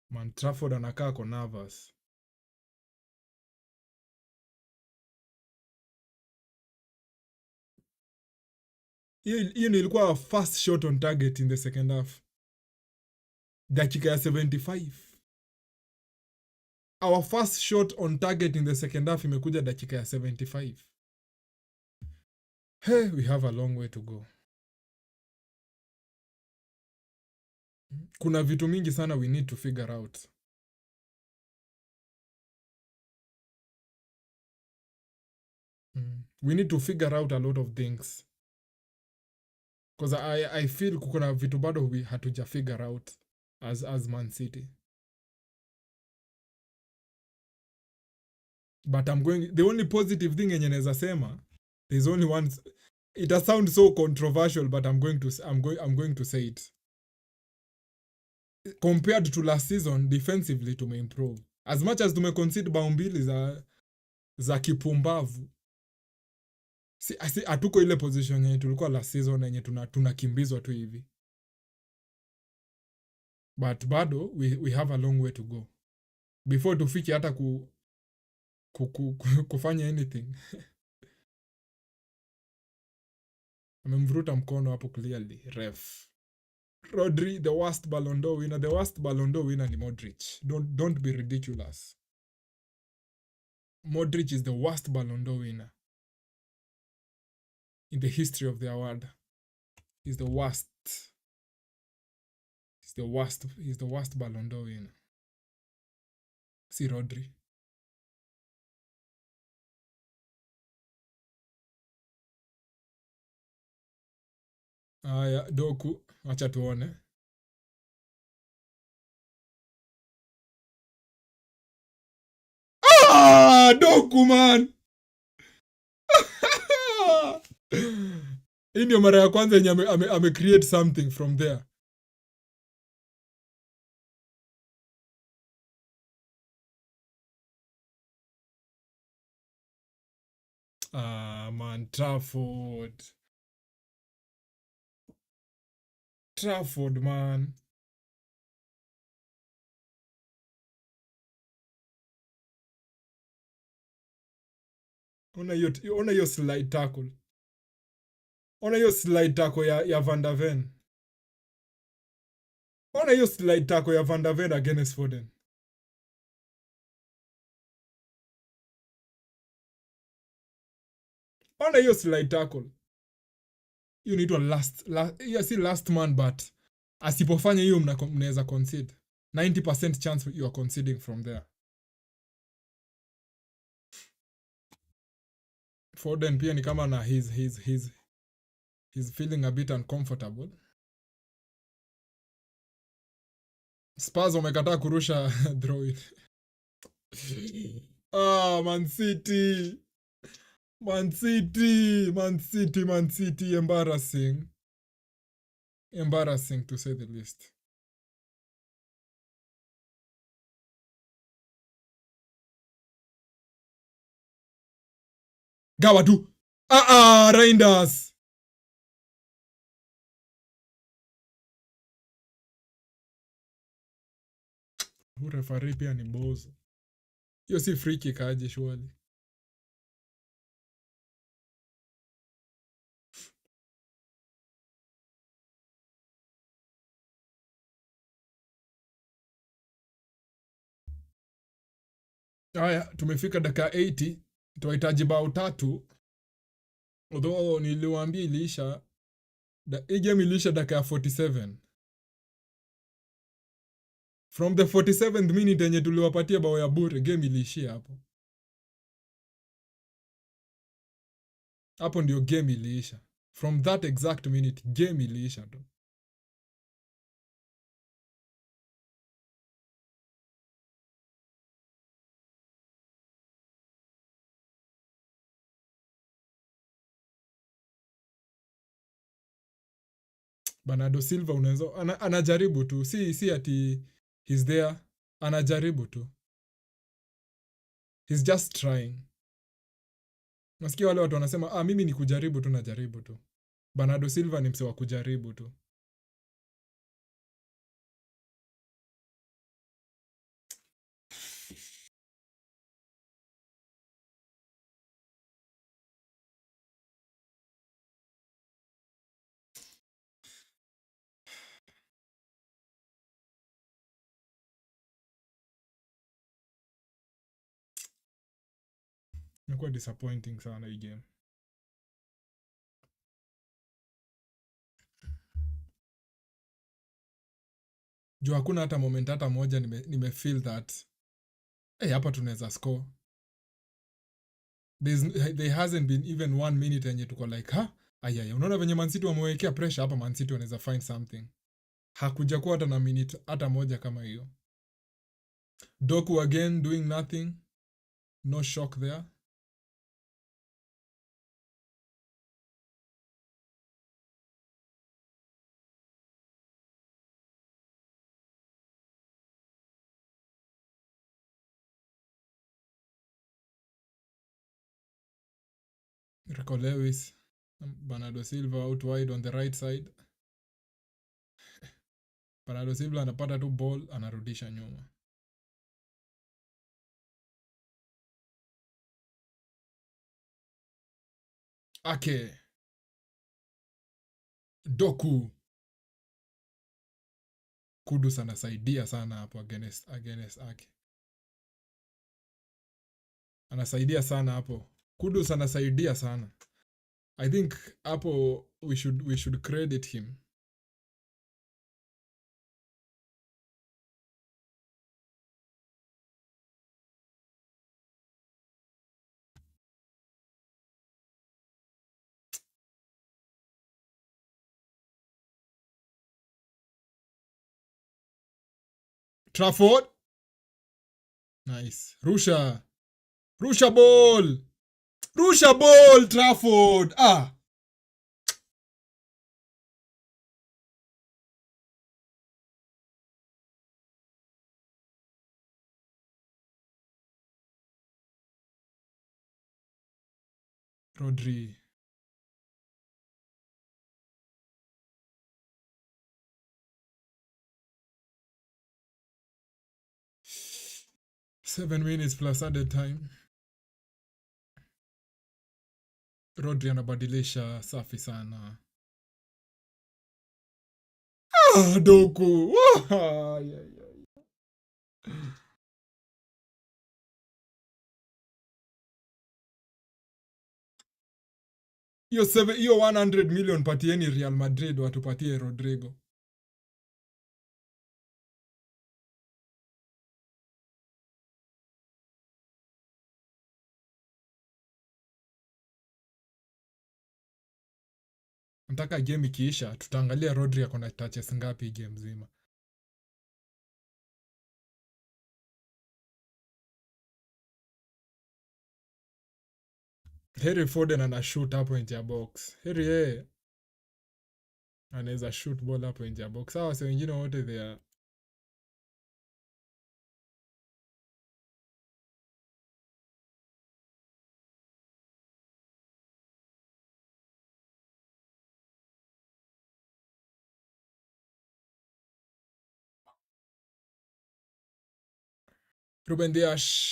Man, Trafford anakaa kwa nervous. Hiyo ilikuwa first shot on target in the second half. Dakika ya 75. Our first shot on target in the second half imekuja dakika ya 75. Hey, we have a long way to go. Kuna vitu mingi sana we need to figure out. We need to figure out a lot of things. Because I feel kuna vitu bado we hatuja figure out as Man City. But the only positive thing yenye naweza sema, there's only one. It sounds so controversial, but I'm going to say it. Compared to last season, defensively tumeimprove. As much as tumeconcede bao mbili za kipumbavu. Hatuko ile position yenye tulikuwa last season yenye tunakimbizwa tu hivi. But bado we have a long way to go before tufike hata kufanya anything. Amemvuruta mkono hapo clearly ref. Rodri, the worst Ballon d'Or winner. The worst Ballon d'Or winner ni Modric. Don't be ridiculous. Modric is the worst Ballon d'Or winner in the history of the award. He's the worst. He's the worst Ballon d'Or winner. Si Rodri. Aya, Doku, acha tuone. Doku, man. Hii ndio mara ya kwanza yenye ame create something from there. Man, Trafford, man. Ona hiyo slide tackle. Ona hiyo slide tackle ya Van der Ven. Ona hiyo slide tackle ya Van der Ven against Foden. Ona hiyo slide tackle. You need to last man, but asipofanya hiyo mnaweza concede. 90% chance you are conceding from there. Foden pia ni kama na he's feeling a bit uncomfortable. Spurs wamekataa kurusha throw it. Man City. Man City, embarrassing. Embarrassing to say the least. Gawa tu. Reinders. Referee pia ni bozo. Hiyo si free kick aje surely. Haya, tumefika dakika 80. Tunahitaji bao 3. Although niliwaambia iliisha. Hii game iliisha dakika ya 47. From the 47th minute yenye tuliwapatia bao ya bure, game iliishia hapo. Hapo ndio game iliisha. From that exact minute, game iliisha tu. Bernardo Silva unaweza anajaribu tu, si ati he's there, anajaribu tu, he's just trying. Nasikia wale watu wanasema mimi ni kujaribu tu, najaribu tu. Bernardo Silva ni mse wa kujaribu tu. Imekuwa disappointing sana hii game. Juu hakuna hata moment hata moja nime feel that hapa tunaweza score. There hasn't been even 1 minute yenye tuko like ayaya, unaona venye Man City wamewekea pressure hapa, Man City wanaweza find something. Hakuja kuwa hata na minute hata moja kama hiyo. Doku again doing nothing. No shock there. Rico Lewis, Bernardo Silva out wide on the right side. Bernardo Silva anapata tu ball, anarudisha nyuma. Ake. Doku. Kudus anasaidia sana hapo against Ake. Anasaidia sana hapo. Kudus anasaidia sana. I think hapo we should credit him. Trafford. Nice. Rusha ball. Rusha ball, Trafford. Rodri. Seven minutes plus added time. Rodri anabadilisha safi sana. Doku. Hiyo 100 million patieni Real Madrid watupatie Rodrigo. Nataka game ikiisha tutaangalia Rodri ako na touches ngapi game nzima. Heri Foden ana shoot hapo nje ya box. Heri yeye anaweza shoot ball hapo nje ya box. Sawa, wase wengine wote there. Ruben Dias.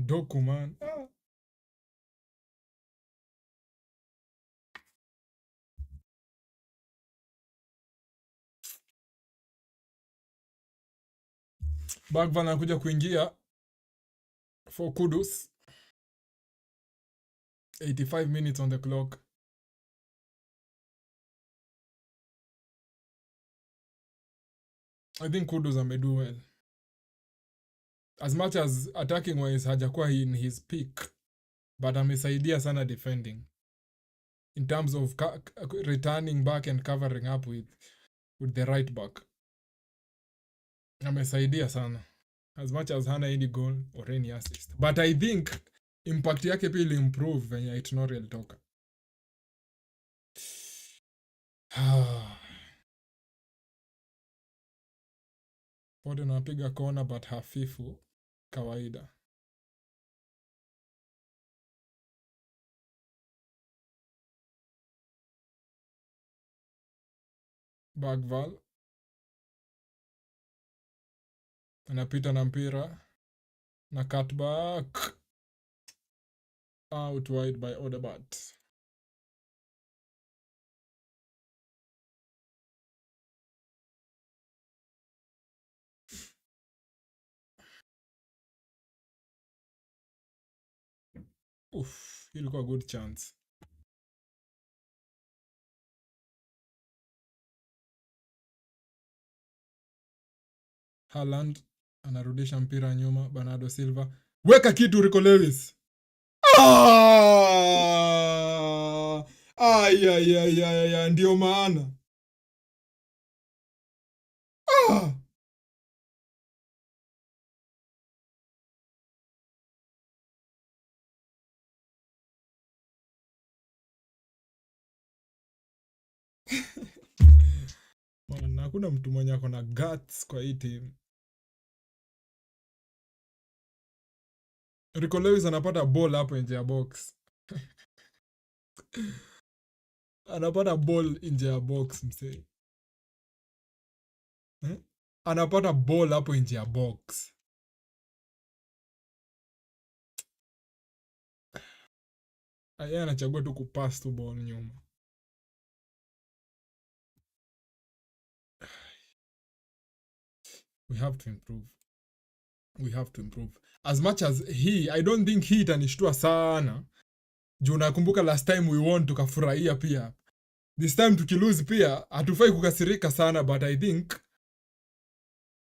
Doku man. Bagvan anakuja kuingia for Kudus. 85 minutes on the clock. I think Kudus amedo well. As much as attacking wise hajakuwa in his peak, but amesaidia sana defending. in terms of returning back and covering up with the right back. Amesaidia sana, as much as hana any goal or any assist, but I think impact yake pia ili improve venye Aït-Nouri alitoka. Foden anapiga kona but hafifu kawaida. Bagval anapita na mpira na cutback out wide by Odegaard. Ilikuwa good chance. Haaland anarudisha mpira nyuma, Bernardo Silva. Weka kitu Rico Lewis. Ndio maana. Man, hakuna mtu mwenye ako na guts kwa hii team. Rico Lewis anapata ball hapo nje ya box. Anapata ball nje ya box msee. Anapata ball hapo nje ya box. Yeye anachagua tu kupass tu ball nyuma. We have to improve. As much as I don't think he itanishtua sana. Juu nakumbuka last time we won tukafurahia pia. This time tukilose pia hatufai kukasirika sana, but I think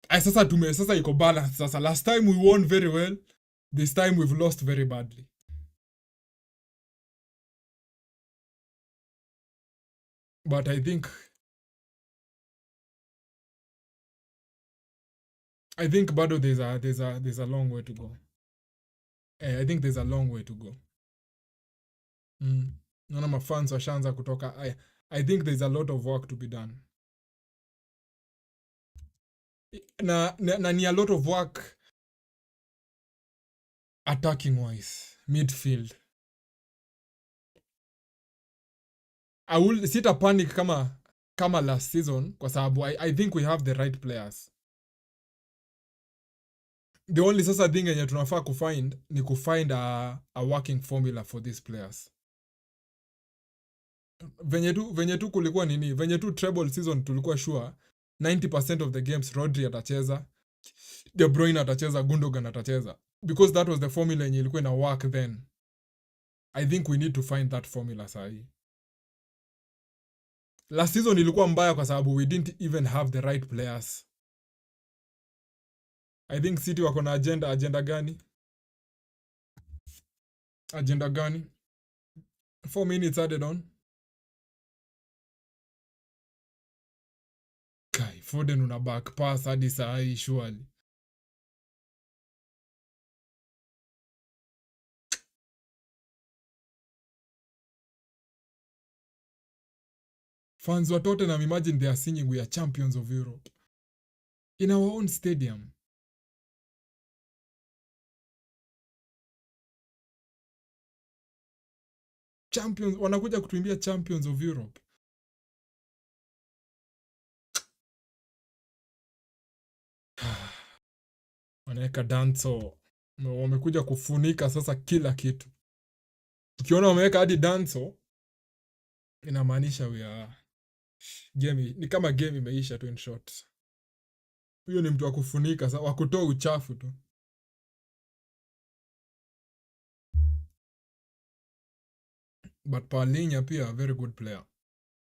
sasa iko balance sasa. Last time we won very well. This time we've lost very badly. But I think bado there's a long way to go. I think there's a long way to go. Naona mafans washaanza kutoka. I think there's a lot of work to be done. Na ni a lot of work attacking wise, midfield. Sita panic kama last season kwa sababu I think we have the right players. The only sasa thing yenye tunafaa ni kufind a working formula for these players. Venye tu kulikuwa nini? Venye tu treble season tulikuwa sure 90% of the games Rodri atacheza, De Bruyne atacheza, Gundogan atacheza. Because that was the formula yenye ilikuwa ina work then. I think we need to find that formula sahi. Last season ilikuwa mbaya kwa sababu we didn't even have the right players. I think City wako na agenda gani? 4 minutes added on. Kai, Foden una back pass hadi saa hii surely. Fans wa Tottenham, imagine they are singing we are champions of Europe in our own stadium. Champions, wanakuja kutuimbia champions of Europe. Wanaweka danso. Wamekuja kufunika sasa kila kitu. Ukiona wameweka hadi danso, inamaanisha game ni kama game imeisha tu in short. Huyo ni mtu wa kufunika sasa, wa kutoa uchafu tu. But Paulinho pia very good player.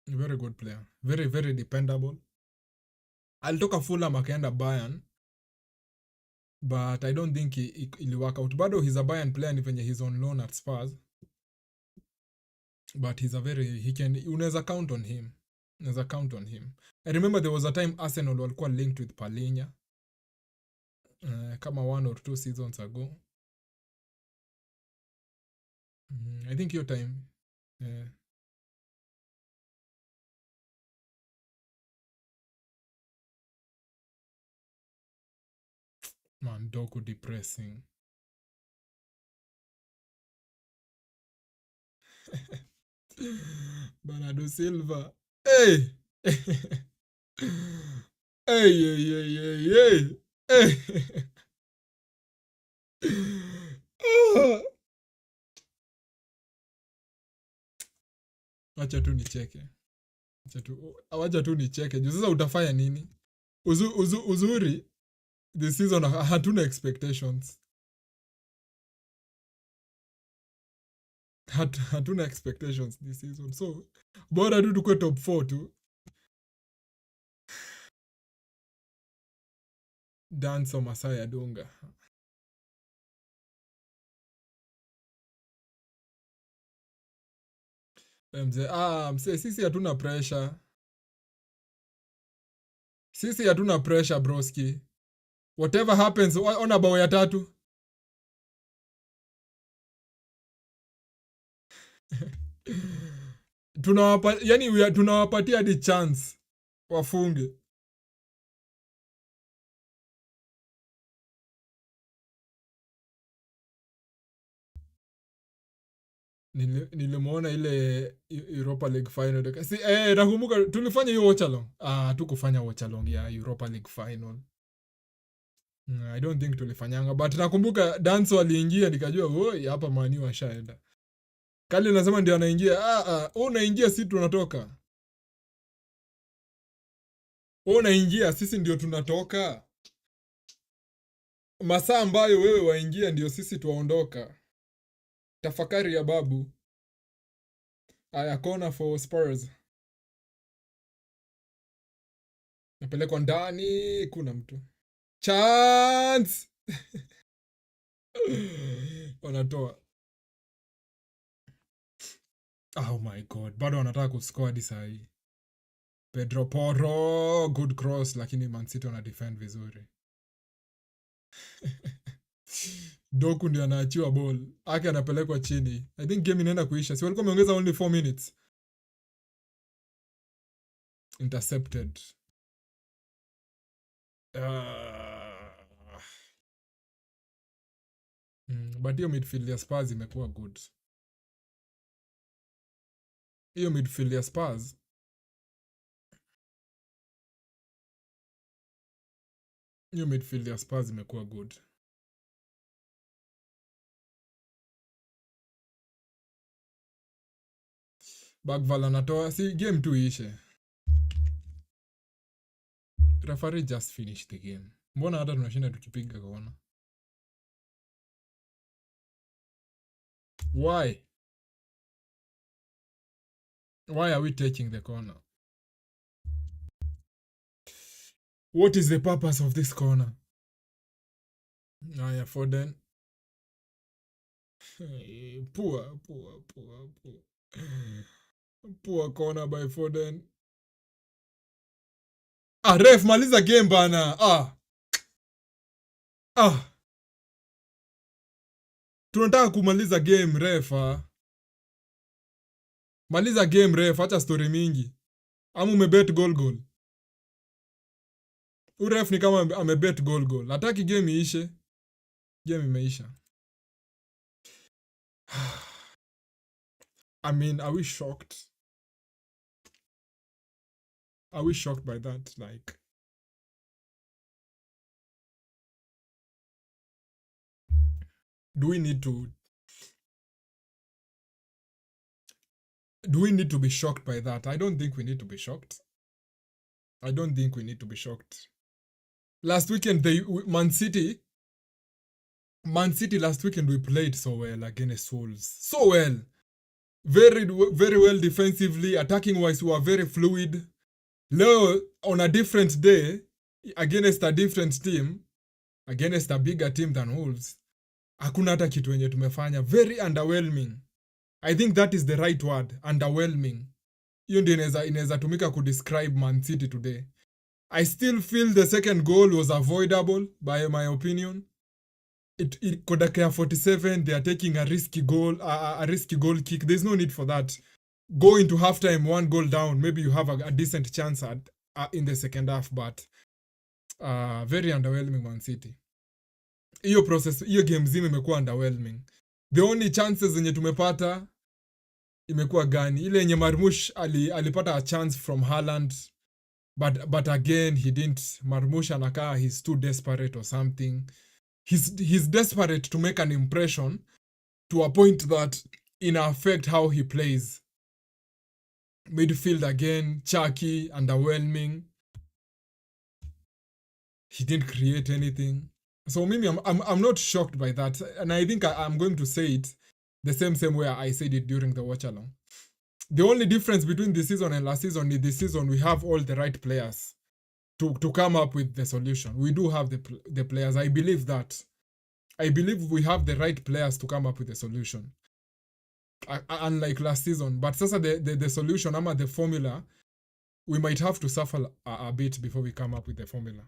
Very good player. Very very dependable. Alitoka Fulham akaenda Bayern. But I don't think ili work out. Bado he's a Bayern player ni venye he's on loan at Spurs. but unaweza count on him. Unaweza count on him. I remember there was a time Arsenal walikuwa linked with Palhinha. Kama 1 or 2 seasons ago. I think your time. Man, Doku depressing. Bernardo Silva. Hey! Hey. Wacha tu nicheke. Wacha tu nicheke. Juu sasa utafanya nini? Uzuri this season hatuna expectations. Hatuna expectations this season. So bora tu tukue top 4 tu. Danso Masaya Dunga. Mzee, sisi hatuna pressure. Sisi hatuna pressure, broski. Whatever happens, ona bao ya 3. Tunawapatia hadi chance wafunge. Nilimuona ile Europa League final. Nakumbuka tulifanya hiyo Watchalong. Hatukufanya Watchalong ya Europa League final. I don't think tulifanyanga, but nakumbuka Danso aliingia nikajua oi hapa mani washaenda. Kali nasema ndio anaingia. Unaingia sisi tunatoka. Unaingia sisi ndio tunatoka. Masaa ambayo wewe waingia ndio sisi tuwaondoka. Tafakari ya babu. Aya, corner for Spurs. Napelekwa ndani, kuna mtu. Chance! Wanatoa. Oh my god, bado wanataka kuscore hadi saa hii. Pedro Porro, good cross, lakini Man City wana defend vizuri. Doku ndio anaachiwa ball. Ake anapelekwa chini. I think game inaenda kuisha. Si walikuwa wameongeza only 4 minutes. Intercepted. But hiyo midfield ya Spurs imekuwa good. Hiyo midfield ya Spurs imekuwa good. Bagval anatoa, si game tu ishe. Referee just finished the game. Mbona hata tunashinda tukipiga kona? Why? Why are we taking the corner? What is the purpose of this corner? Aya, Foden. Poor. Poor corner by Foden. Ref, maliza game bana. Tunataka kumaliza game, ref. Maliza game, ref. Acha story mingi. Ama umebet goal. Ref ni kama amebet goal. Hataki game iishe. Game imeisha. I mean, are we shocked? Are we shocked by that? Like, do we need to be shocked by that? I don't think we need to be shocked. Last weekend, Man City last weekend we played so well against Wolves. So well. Very, very well defensively. Attacking wise, we were very fluid. Leo, on a different day, against a different team, against a bigger team than Wolves, hakuna hata kitu yenye tumefanya. Very underwhelming. I think that is the right word, underwhelming. Hiyo ndio inaweza tumika kudescribe Man City today. I still feel the second goal was avoidable, by my opinion. It could have 47, they are taking a risky goal kick. There's no need for that. Go into halftime 1 goal down, maybe you have a decent chance at in the second half, but very underwhelming Man City. Hiyo game zima imekuwa underwhelming. The only chances zenye tumepata imekuwa gani? Ile yenye Marmush alipata a chance from Haaland, but again he didn't. Marmush anakaa he's too desperate or something. He's desperate to make an impression to a point that in affect how he plays. Midfield again, chalky, underwhelming. He didn't create anything. So maybe I'm not shocked by that, and I think I'm going to say it the same way I said it during the Watchalong. The only difference between this season and last season is this season we have all the right players to come up with the solution. We do have the players. I believe that. I believe we have the right players to come up with the solution. Unlike last season. But sasa the solution, ama the formula, we might have to suffer a bit before we come up with the formula.